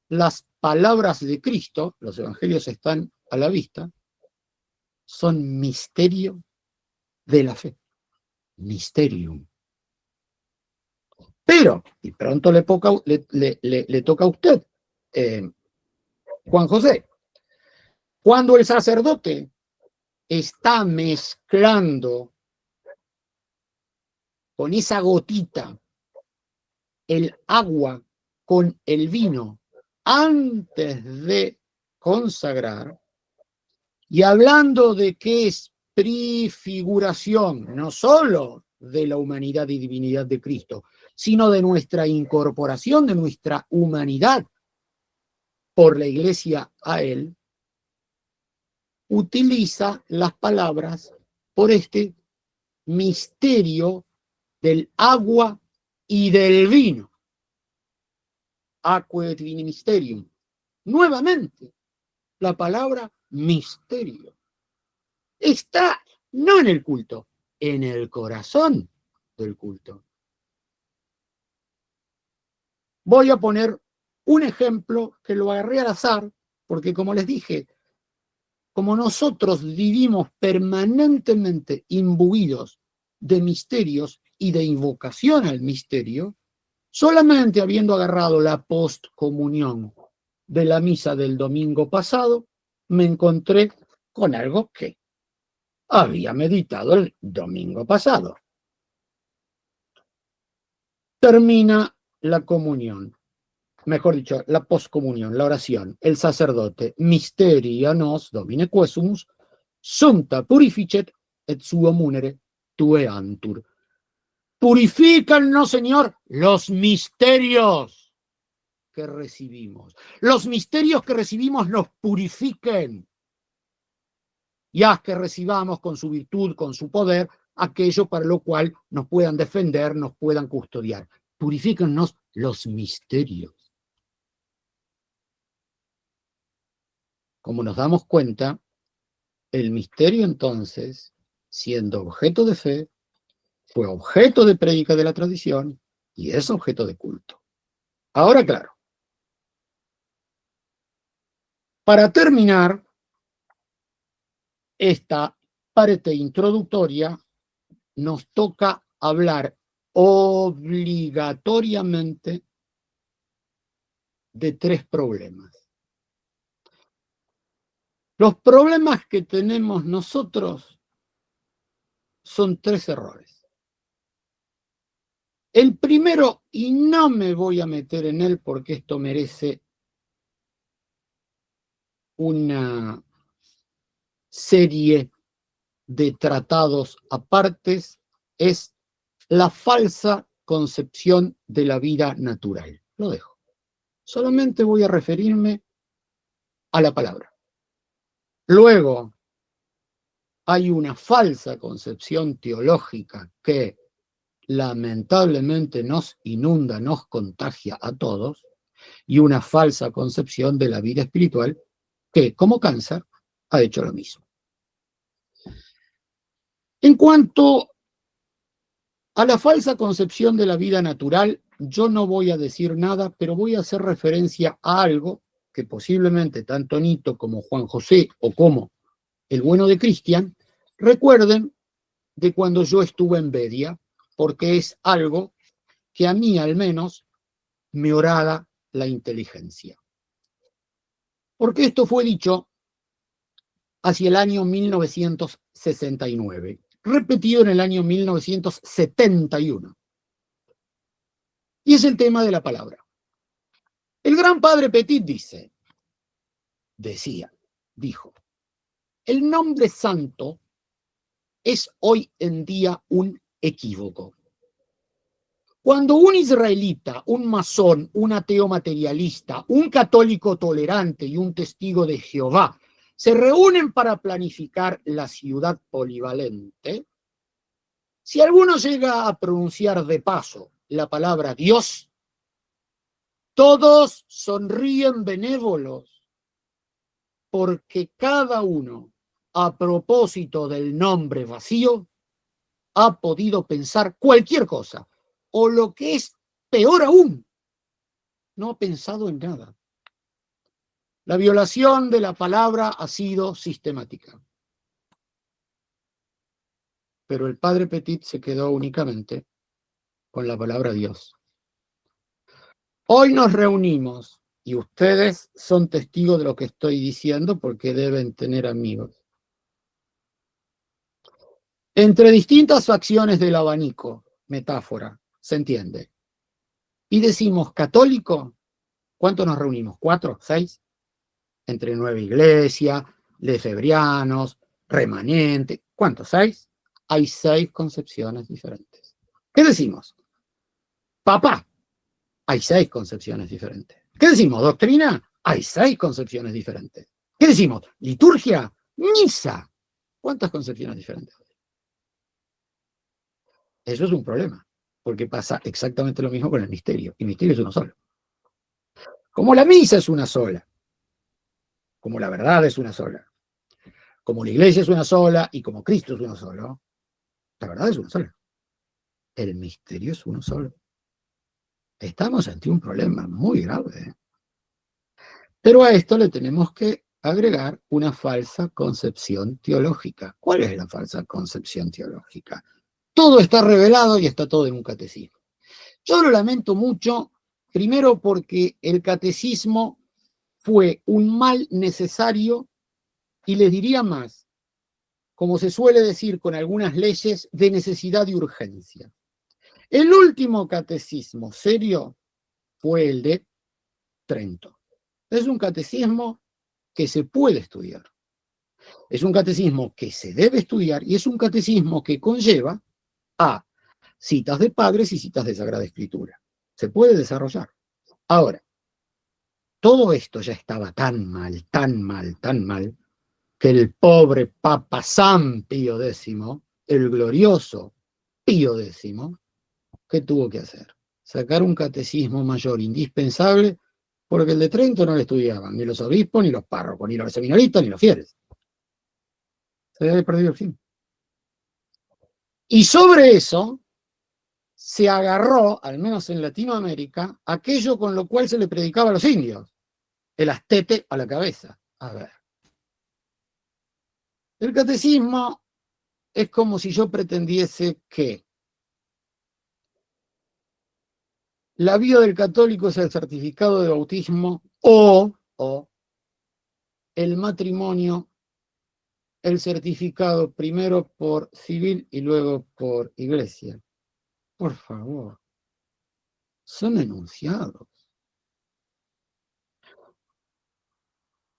las palabras de Cristo, los evangelios están a la vista, son misterio de la fe. Mysterium. Pero, y pronto le toca a usted, Juan José, cuando el sacerdote está mezclando con esa gotita el agua con el vino antes de consagrar, y hablando de que es prefiguración no solo de la humanidad y divinidad de Cristo, sino de nuestra incorporación, de nuestra humanidad por la Iglesia a Él, utiliza las palabras por este misterio del agua y del vino. Aquae et vini mysterium. Nuevamente, la palabra misterio está no en el culto, en el corazón del culto. Voy a poner un ejemplo que lo agarré al azar, porque como les dije, como nosotros vivimos permanentemente imbuidos de misterios y de invocación al misterio, solamente habiendo agarrado la postcomunión de la misa del domingo pasado, me encontré con algo que había meditado el domingo pasado. Termina la comunión, mejor dicho, la poscomunión, la oración, el sacerdote, Mysteria nos Domine quesumus, sumpta purificet et suo munere tueantur. Purifícanos, Señor, los misterios que recibimos. Los misterios que recibimos nos purifiquen. Y haz que recibamos con su virtud, con su poder, aquello para lo cual nos puedan defender, nos puedan custodiar. Purifícanos los misterios. Como nos damos cuenta, el misterio entonces, siendo objeto de fe, fue objeto de prédica de la tradición y es objeto de culto. Ahora, claro, para terminar esta parte introductoria, nos toca hablar obligatoriamente de 3 problemas. Los problemas que tenemos nosotros son 3 errores. El primero, y no me voy a meter en él porque esto merece una serie de tratados apartes, es la falsa concepción de la vida natural. Lo dejo. Solamente voy a referirme a la palabra. Luego, hay una falsa concepción teológica que lamentablemente nos inunda, nos contagia a todos, y una falsa concepción de la vida espiritual que, como cáncer, ha hecho lo mismo. En cuanto a la falsa concepción de la vida natural, yo no voy a decir nada, pero voy a hacer referencia a algo que posiblemente tanto Nito como Juan José o como el bueno de Cristian recuerden de cuando yo estuve en Bedia, porque es algo que a mí al menos me horada la inteligencia. Porque esto fue dicho hacia el año 1969, repetido en el año 1971. Y es el tema de la palabra. El gran padre Petit dijo, el nombre santo es hoy en día un equívoco. Cuando un israelita, un masón, un ateo materialista, un católico tolerante y un testigo de Jehová se reúnen para planificar la ciudad polivalente, si alguno llega a pronunciar de paso la palabra Dios, todos sonríen benévolos, porque cada uno, a propósito del nombre vacío, ha podido pensar cualquier cosa, o lo que es peor aún, no ha pensado en nada. La violación de la palabra ha sido sistemática. Pero el padre Petit se quedó únicamente con la palabra Dios. Hoy nos reunimos, y ustedes son testigos de lo que estoy diciendo porque deben tener amigos, entre distintas facciones del abanico, metáfora, se entiende, y decimos católico, ¿cuántos nos reunimos? ¿4? ¿6? Entre Nueva Iglesia, lefebrianos, remanente, ¿cuántos? ¿6? Hay 6 concepciones diferentes. ¿Qué decimos? Papá, hay 6 concepciones diferentes. ¿Qué decimos? Doctrina, hay 6 concepciones diferentes. ¿Qué decimos? Liturgia, misa, ¿cuántas concepciones diferentes? Eso es un problema, porque pasa exactamente lo mismo con el misterio, y el misterio es uno solo. Como la misa es una sola, como la verdad es una sola, como la iglesia es una sola y como Cristo es uno solo, la verdad es una sola. El misterio es uno solo. Estamos ante un problema muy grave. Pero a esto le tenemos que agregar una falsa concepción teológica. ¿Cuál es la falsa concepción teológica? Todo está revelado y está todo en un catecismo. Yo lo lamento mucho, primero porque el catecismo fue un mal necesario y les diría más, como se suele decir con algunas leyes, de necesidad y urgencia. El último catecismo serio fue el de Trento. Es un catecismo que se puede estudiar. Es un catecismo que se debe estudiar y es un catecismo que conlleva a citas de padres y citas de Sagrada Escritura. Se puede desarrollar. Ahora, todo esto ya estaba tan mal, que el pobre Papa San Pío X, el glorioso Pío X, ¿qué tuvo que hacer? Sacar un catecismo mayor indispensable, porque el de Trento no lo estudiaban, ni los obispos, ni los párrocos, ni los seminaristas, ni los fieles. Se había perdido el fin. Y sobre eso se agarró, al menos en Latinoamérica, aquello con lo cual se le predicaba a los indios, el astete a la cabeza. A ver. El catecismo es como si yo pretendiese que la vida del católico es el certificado de bautismo o el matrimonio, el certificado primero por civil y luego por iglesia. Por favor, son enunciados.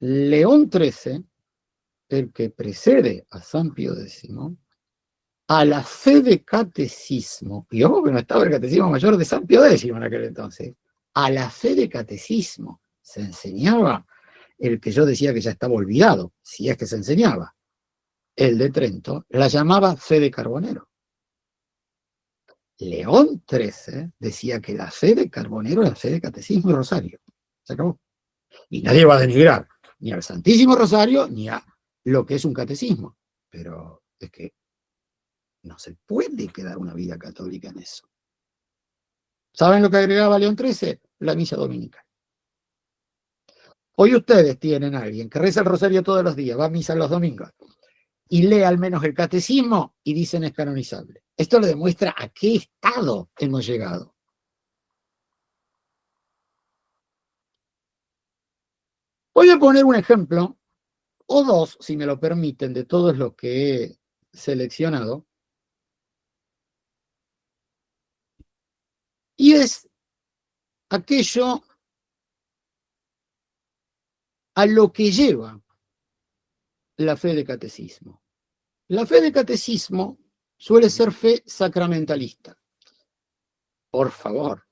León XIII, el que precede a San Pío X, a la fe de catecismo, y ojo que no estaba el catecismo mayor de San Pío X en aquel entonces, a la fe de catecismo se enseñaba el que yo decía que ya estaba olvidado, si es que se enseñaba, el de Trento, la llamaba fe de Carbonero. León XIII decía que la fe de Carbonero era la fe de catecismo y rosario. Se acabó. Y nadie va a denigrar ni al Santísimo Rosario ni a lo que es un catecismo. Pero es que no se puede quedar una vida católica en eso. ¿Saben lo que agregaba León XIII? La misa dominical. Hoy ustedes tienen a alguien que reza el rosario todos los días, va a misa los domingos, y lee al menos el catecismo y dicen es canonizable. Esto le demuestra a qué estado hemos llegado. Voy a poner un ejemplo, o dos, si me lo permiten, de todos los que he seleccionado. Y es aquello a lo que lleva la fe de catecismo. La fe de catecismo suele ser fe sacramentalista. Por favor,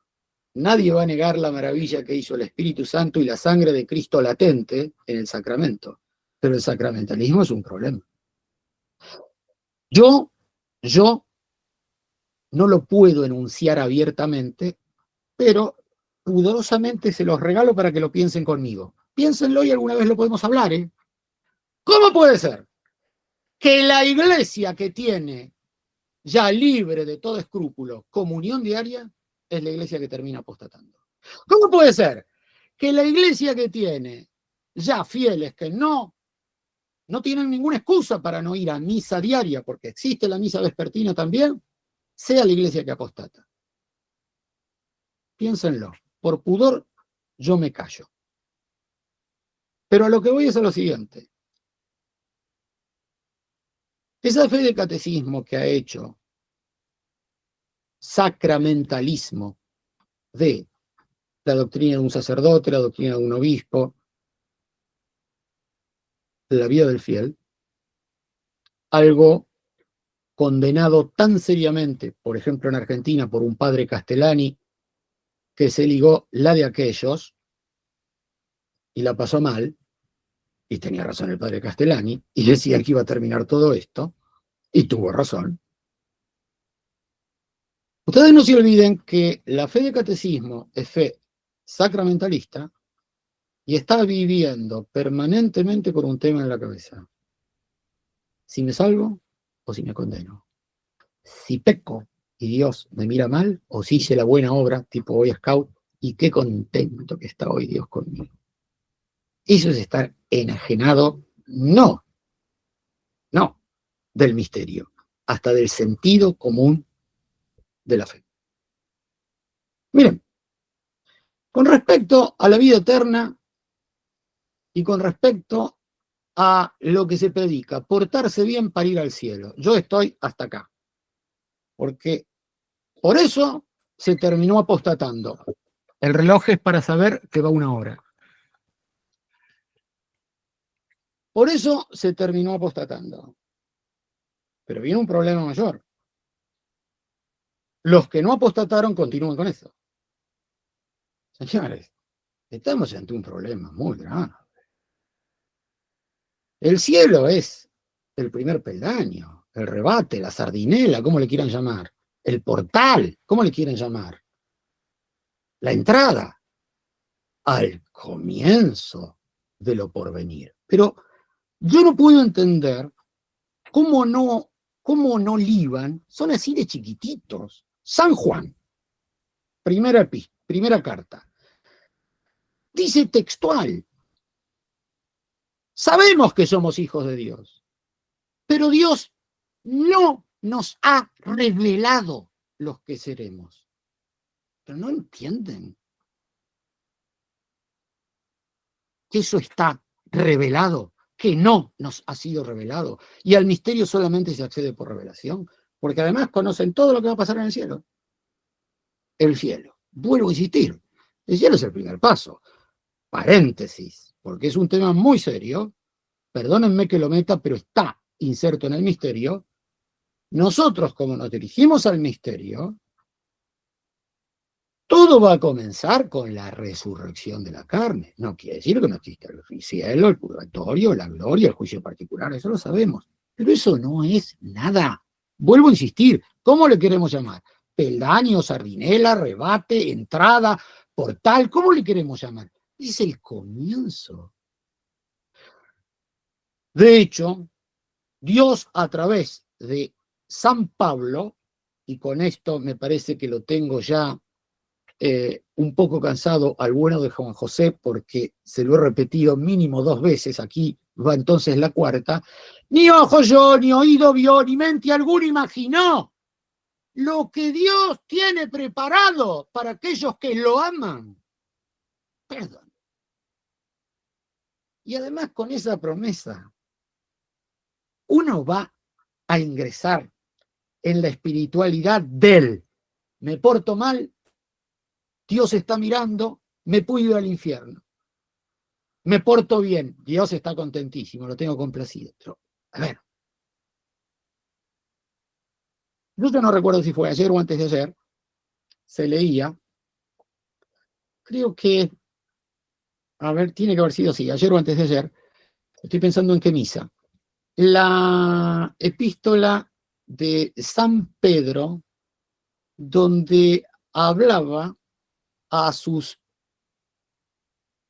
nadie va a negar la maravilla que hizo el Espíritu Santo y la sangre de Cristo latente en el sacramento, pero el sacramentalismo es un problema. Yo no lo puedo enunciar abiertamente, pero pudorosamente se los regalo para que lo piensen conmigo. Piénsenlo y alguna vez lo podemos hablar, ¿eh? ¿Cómo puede ser que la iglesia que tiene ya libre de todo escrúpulo comunión diaria es la iglesia que termina apostatando? ¿Cómo puede ser que la iglesia que tiene ya fieles que no tienen ninguna excusa para no ir a misa diaria, porque existe la misa vespertina también, sea la iglesia que apostata? Piénsenlo. Por pudor, yo me callo. Pero a lo que voy es a lo siguiente. Esa fe de catecismo que ha hecho sacramentalismo de la doctrina de un sacerdote, la doctrina de un obispo, de la vida del fiel, algo condenado tan seriamente, por ejemplo en Argentina, por un padre Castellani, que se ligó la de aquellos y la pasó mal, y tenía razón el padre Castellani, y decía que iba a terminar todo esto, y tuvo razón. Ustedes no se olviden que la fe de catecismo es fe sacramentalista y está viviendo permanentemente con un tema en la cabeza. Si me salvo o si me condeno. Si peco y Dios me mira mal, o si hice la buena obra, tipo Boy Scout, y qué contento que está hoy Dios conmigo. Eso es estar enajenado, no del misterio, hasta del sentido común de la fe. Miren, con respecto a la vida eterna y con respecto a lo que se predica, portarse bien para ir al cielo, yo estoy hasta acá, porque por eso se terminó apostatando. El reloj es para saber que va 1 hora. Por eso se terminó apostatando. Pero viene un problema mayor. Los que no apostataron continúan con eso. Señores, estamos ante un problema muy grave. El cielo es el primer peldaño, el rebate, la sardinela, como le quieran llamar, el portal, como le quieran llamar, la entrada al comienzo de lo porvenir. Pero yo no puedo entender cómo no liban, son así de chiquititos. San Juan, primera carta, dice textual: sabemos que somos hijos de Dios, pero Dios no nos ha revelado los que seremos. Pero no entienden que eso está revelado, que no nos ha sido revelado. Y al misterio solamente se accede por revelación, porque además conocen todo lo que va a pasar en el cielo. El cielo. Vuelvo a insistir, el cielo es el primer paso. Paréntesis, porque es un tema muy serio. Perdónenme que lo meta, pero está inserto en el misterio. Nosotros, como nos dirigimos al misterio, todo va a comenzar con la resurrección de la carne. No quiere decir que no exista el cielo, el purgatorio, la gloria, el juicio particular, eso lo sabemos. Pero eso no es nada. Vuelvo a insistir, ¿cómo le queremos llamar? Peldaño, sardinela, rebate, entrada, portal, ¿cómo le queremos llamar? Es el comienzo. De hecho, Dios a través de San Pablo, y con esto me parece que lo tengo ya un poco cansado al bueno de Juan José, porque se lo he repetido mínimo 2 veces, aquí va entonces la cuarta, ni ojo yo, ni oído vio, ni mente alguna imaginó lo que Dios tiene preparado para aquellos que lo aman. Perdón. Y además con esa promesa, uno va a ingresar en la espiritualidad del me porto mal, Dios está mirando, me puedo ir al infierno. Me porto bien, Dios está contentísimo, lo tengo complacido. Pero, a ver, yo no recuerdo si fue ayer o antes de ayer, se leía, creo que, a ver, tiene que haber sido así, ayer o antes de ayer, estoy pensando en qué misa. La epístola de San Pedro, donde hablaba a sus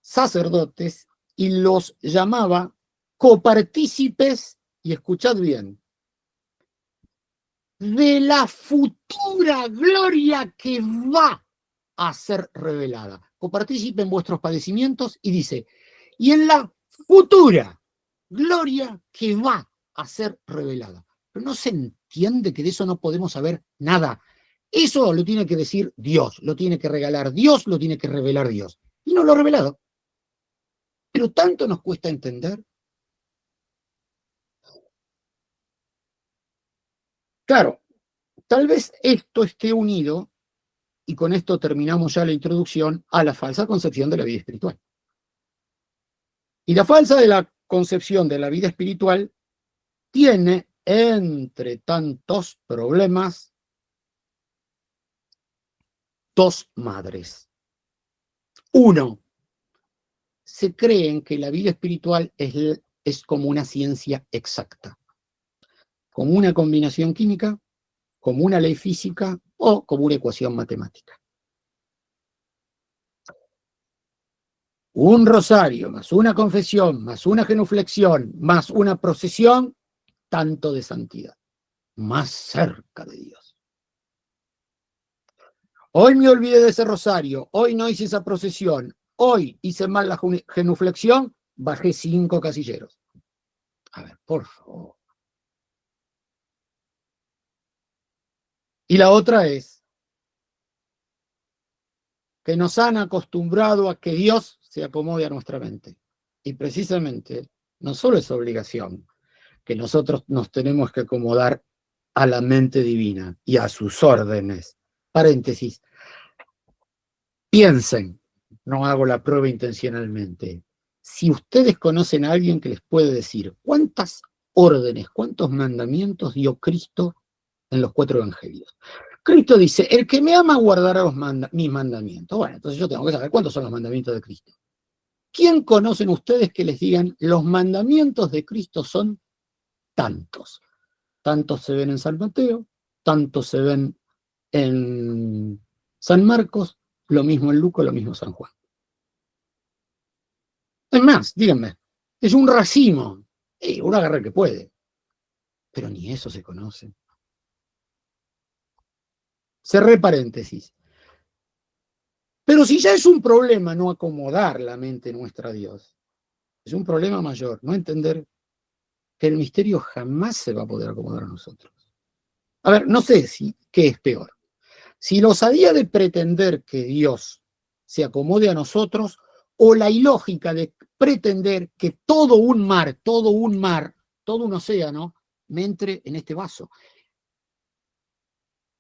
sacerdotes y los llamaba copartícipes, y escuchad bien, de la futura gloria que va a ser revelada. Copartícipe en vuestros padecimientos, y dice, y en la futura gloria que va a ser revelada. Pero no se entiende que de eso no podemos saber nada. Eso lo tiene que decir Dios, lo tiene que regalar Dios, lo tiene que revelar Dios. Y no lo ha revelado. Pero tanto nos cuesta entender. Claro, tal vez esto esté unido, y con esto terminamos ya la introducción, a la falsa concepción de la vida espiritual. Y la falsa de la concepción de la vida espiritual tiene, entre tantos problemas, 2 madres. 1, se creen que la vida espiritual es como una ciencia exacta, como una combinación química, como una ley física o como una ecuación matemática. Un rosario, más una confesión, más una genuflexión, más una procesión, tanto de santidad, más cerca de Dios. Hoy me olvidé de ese rosario, hoy no hice esa procesión, hoy hice mal la genuflexión, bajé 5 casilleros. A ver, por favor. Y la otra es que nos han acostumbrado a que Dios se acomode a nuestra mente. Y precisamente, no solo es obligación, que nosotros nos tenemos que acomodar a la mente divina y a sus órdenes. Paréntesis. Piensen, no hago la prueba intencionalmente. Si ustedes conocen a alguien que les puede decir cuántas órdenes, cuántos mandamientos dio Cristo en los 4 evangelios. Cristo dice, el que me ama guardará mis mandamientos. Bueno, entonces yo tengo que saber cuántos son los mandamientos de Cristo. ¿Quién conocen ustedes que les digan los mandamientos de Cristo son tantos? Tantos se ven en San Mateo, tantos se ven en San Marcos, lo mismo en Lucas, lo mismo en San Juan. Es más, díganme, es un racimo, uno agarra el que puede, pero ni eso se conoce. Cerré paréntesis. Pero si ya es un problema no acomodar la mente nuestra a Dios, es un problema mayor no entender que el misterio jamás se va a poder acomodar a nosotros. A ver, no sé qué es peor. Si la osadía de pretender que Dios se acomode a nosotros, o la ilógica de pretender que todo un mar, todo un océano, me entre en este vaso.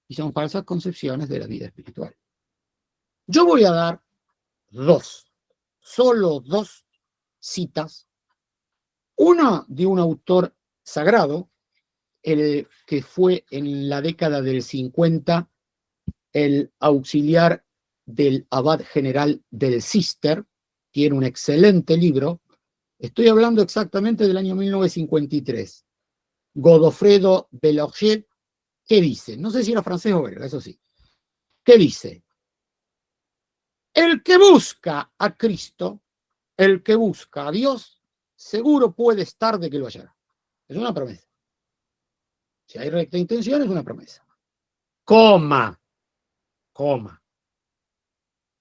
Y son falsas concepciones de la vida espiritual. Yo voy a dar solo dos citas. Una de un autor sagrado, el que fue en la década del 50 el auxiliar del abad general del Cister, tiene un excelente libro. Estoy hablando exactamente del año 1953. Godofredo Belorget, ¿qué dice? No sé si era francés o belga, eso sí. ¿Qué dice? El que busca a Cristo, el que busca a Dios, seguro puede estar de que lo hallará. Es una promesa. Si hay recta intención, es una promesa. Coma.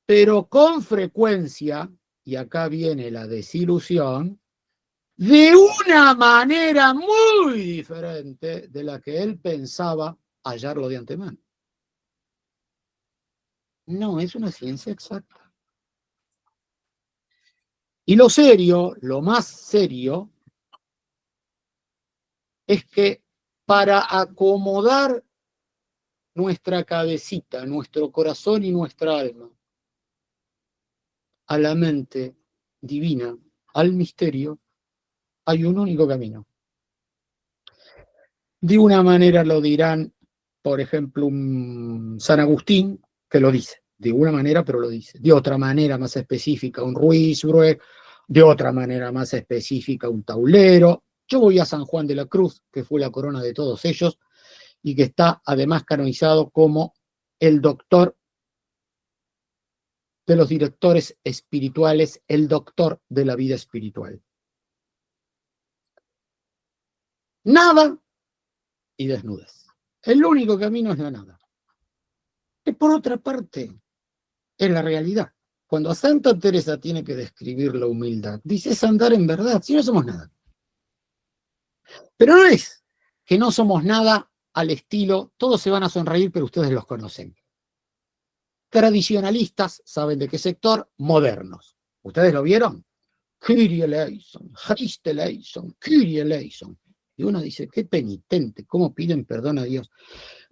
Pero con frecuencia, y acá viene la desilusión, de una manera muy diferente de la que él pensaba hallarlo de antemano. No es una ciencia exacta. Y lo serio, lo más serio, es que para acomodar nuestra cabecita, nuestro corazón y nuestra alma a la mente divina, al misterio, hay un único camino. De una manera lo dirán, por ejemplo, un San Agustín, que lo dice, de una manera, pero lo dice. De otra manera más específica, un Ruysbroek, de otra manera más específica, un Taulero. Yo voy a San Juan de la Cruz, que fue la corona de todos ellos, y que está además canonizado como el doctor de los directores espirituales, el doctor de la vida espiritual. Nada y desnudez. El único camino es la nada. Que por otra parte es la realidad. Cuando a Santa Teresa tiene que describir la humildad, dice es andar en verdad, si no somos nada. Pero no es que no somos nada al estilo, todos se van a sonreír, pero ustedes los conocen. Tradicionalistas, ¿saben de qué sector? Modernos. ¿Ustedes lo vieron? Kyrie eleison, Christe eleison, Kyrie eleison. Y uno dice, qué penitente, cómo piden perdón a Dios.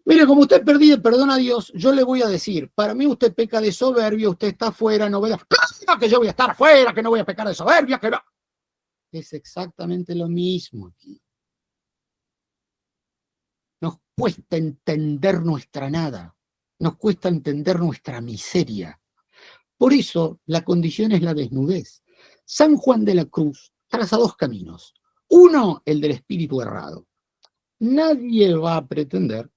Mire, como usted pide perdón a Dios, yo le voy a decir, para mí usted peca de soberbia, usted está afuera, no vea, que yo voy a estar afuera, que no voy a pecar de soberbia, que no. Es exactamente lo mismo aquí. Nos cuesta entender nuestra nada, nos cuesta entender nuestra miseria. Por eso la condición es la desnudez. San Juan de la Cruz traza dos caminos. Uno, el del espíritu errado. Nadie va a pretender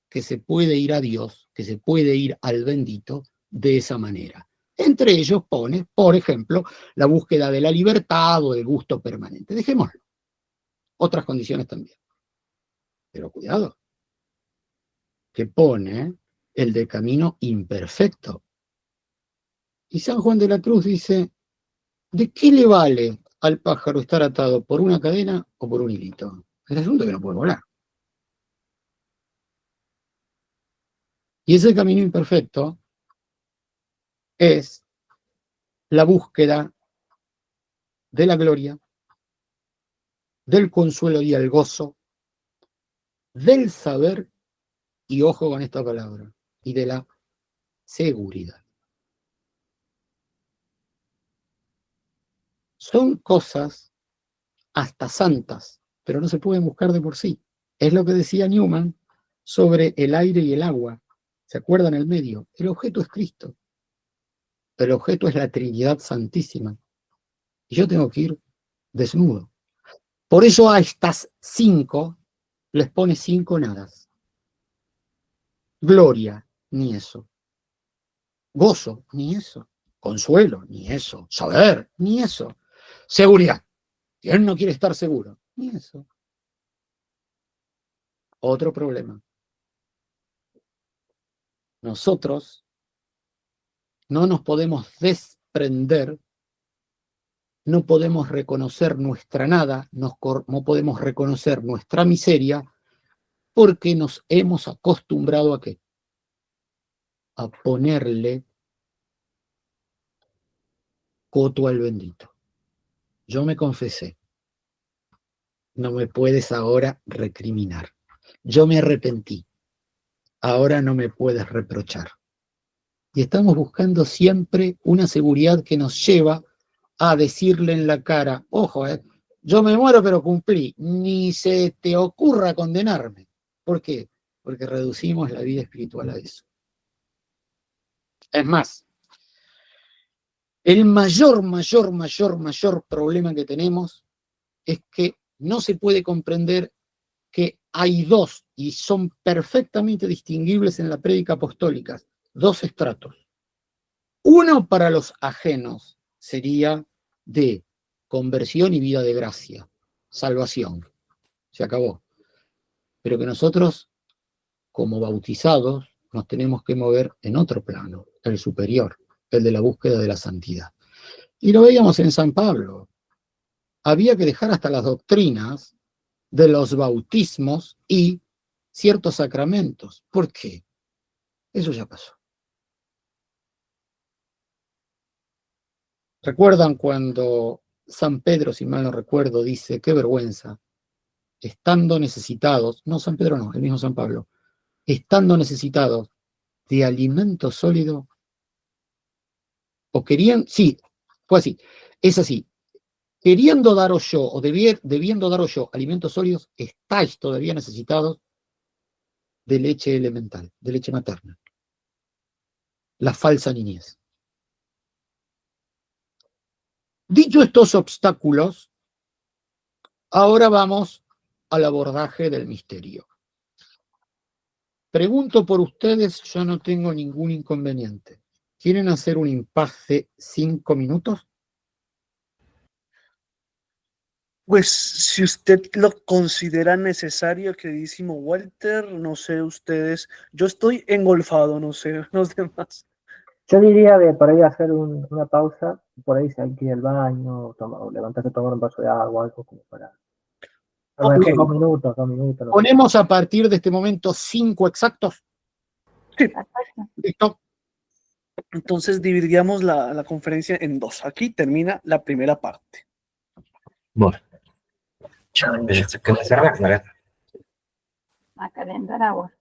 que se puede ir a Dios, que se puede ir al bendito de esa manera. Entre ellos pone, por ejemplo, la búsqueda de la libertad o del gusto permanente. Dejémoslo. Otras condiciones también. Pero cuidado, que pone el de camino imperfecto. Y San Juan de la Cruz dice, ¿de qué le vale al pájaro estar atado por una cadena o por un hilito? El asunto es que no puede volar. Y ese camino imperfecto es la búsqueda de la gloria, del consuelo y el gozo, del saber, y ojo con esta palabra, y de la seguridad. Son cosas hasta santas, pero no se pueden buscar de por sí. Es lo que decía Newman sobre el aire y el agua. ¿Se acuerdan el medio? El objeto es Cristo. El objeto es la Trinidad Santísima. Y yo tengo que ir desnudo. Por eso a estas 5 les pone 5 nadas. Gloria, ni eso. Gozo, ni eso. Consuelo, ni eso. Saber, ni eso. Seguridad. ¿Quién no quiere estar seguro? Ni eso. Otro problema. Nosotros no nos podemos desprender, no podemos reconocer nuestra nada, no podemos reconocer nuestra miseria, porque nos hemos acostumbrado ¿a qué? A ponerle coto al bendito. Yo me confesé. No me puedes ahora recriminar. Yo me arrepentí. Ahora no me puedes reprochar. Y estamos buscando siempre una seguridad que nos lleva a decirle en la cara, ojo, yo me muero pero cumplí, ni se te ocurra condenarme. ¿Por qué? Porque reducimos la vida espiritual a eso. Es más, el mayor problema que tenemos es que no se puede comprender que hay dos, y son perfectamente distinguibles en la prédica apostólica, dos estratos. Uno para los ajenos sería de conversión y vida de gracia, salvación. Se acabó. Pero que nosotros, como bautizados, nos tenemos que mover en otro plano, el superior, el de la búsqueda de la santidad. Y lo veíamos en San Pablo. Había que dejar hasta las doctrinas de los bautismos y ciertos sacramentos. ¿Por qué? Eso ya pasó. ¿Recuerdan cuando San Pedro, si mal no recuerdo, dice, qué vergüenza, estando necesitados, no San Pedro no, el mismo San Pablo, estando necesitados de alimento sólido, o querían, sí, fue así, es así, queriendo daros yo, o debiendo daros yo alimentos sólidos, estáis todavía necesitados de leche elemental, de leche materna, la falsa niñez. Dicho estos obstáculos, ahora vamos al abordaje del misterio. Pregunto por ustedes, yo no tengo ningún inconveniente. ¿Quieren hacer un impasse 5 minutos? Pues si usted lo considera necesario, queridísimo Walter, no sé ustedes, yo estoy engolfado, no sé, los demás. Yo diría de por ahí hacer una pausa, por ahí si hay que ir al baño, o levantarse a tomar un vaso de agua, algo como para... A lo mejor Ok. 2 minutos. No sé. Ponemos a partir de este momento 5 exactos. Perfecto. ¿Listo? Entonces dividiríamos la conferencia en dos. Aquí termina la primera parte. Bueno. ¿Qué me cerrar? A calentar agua.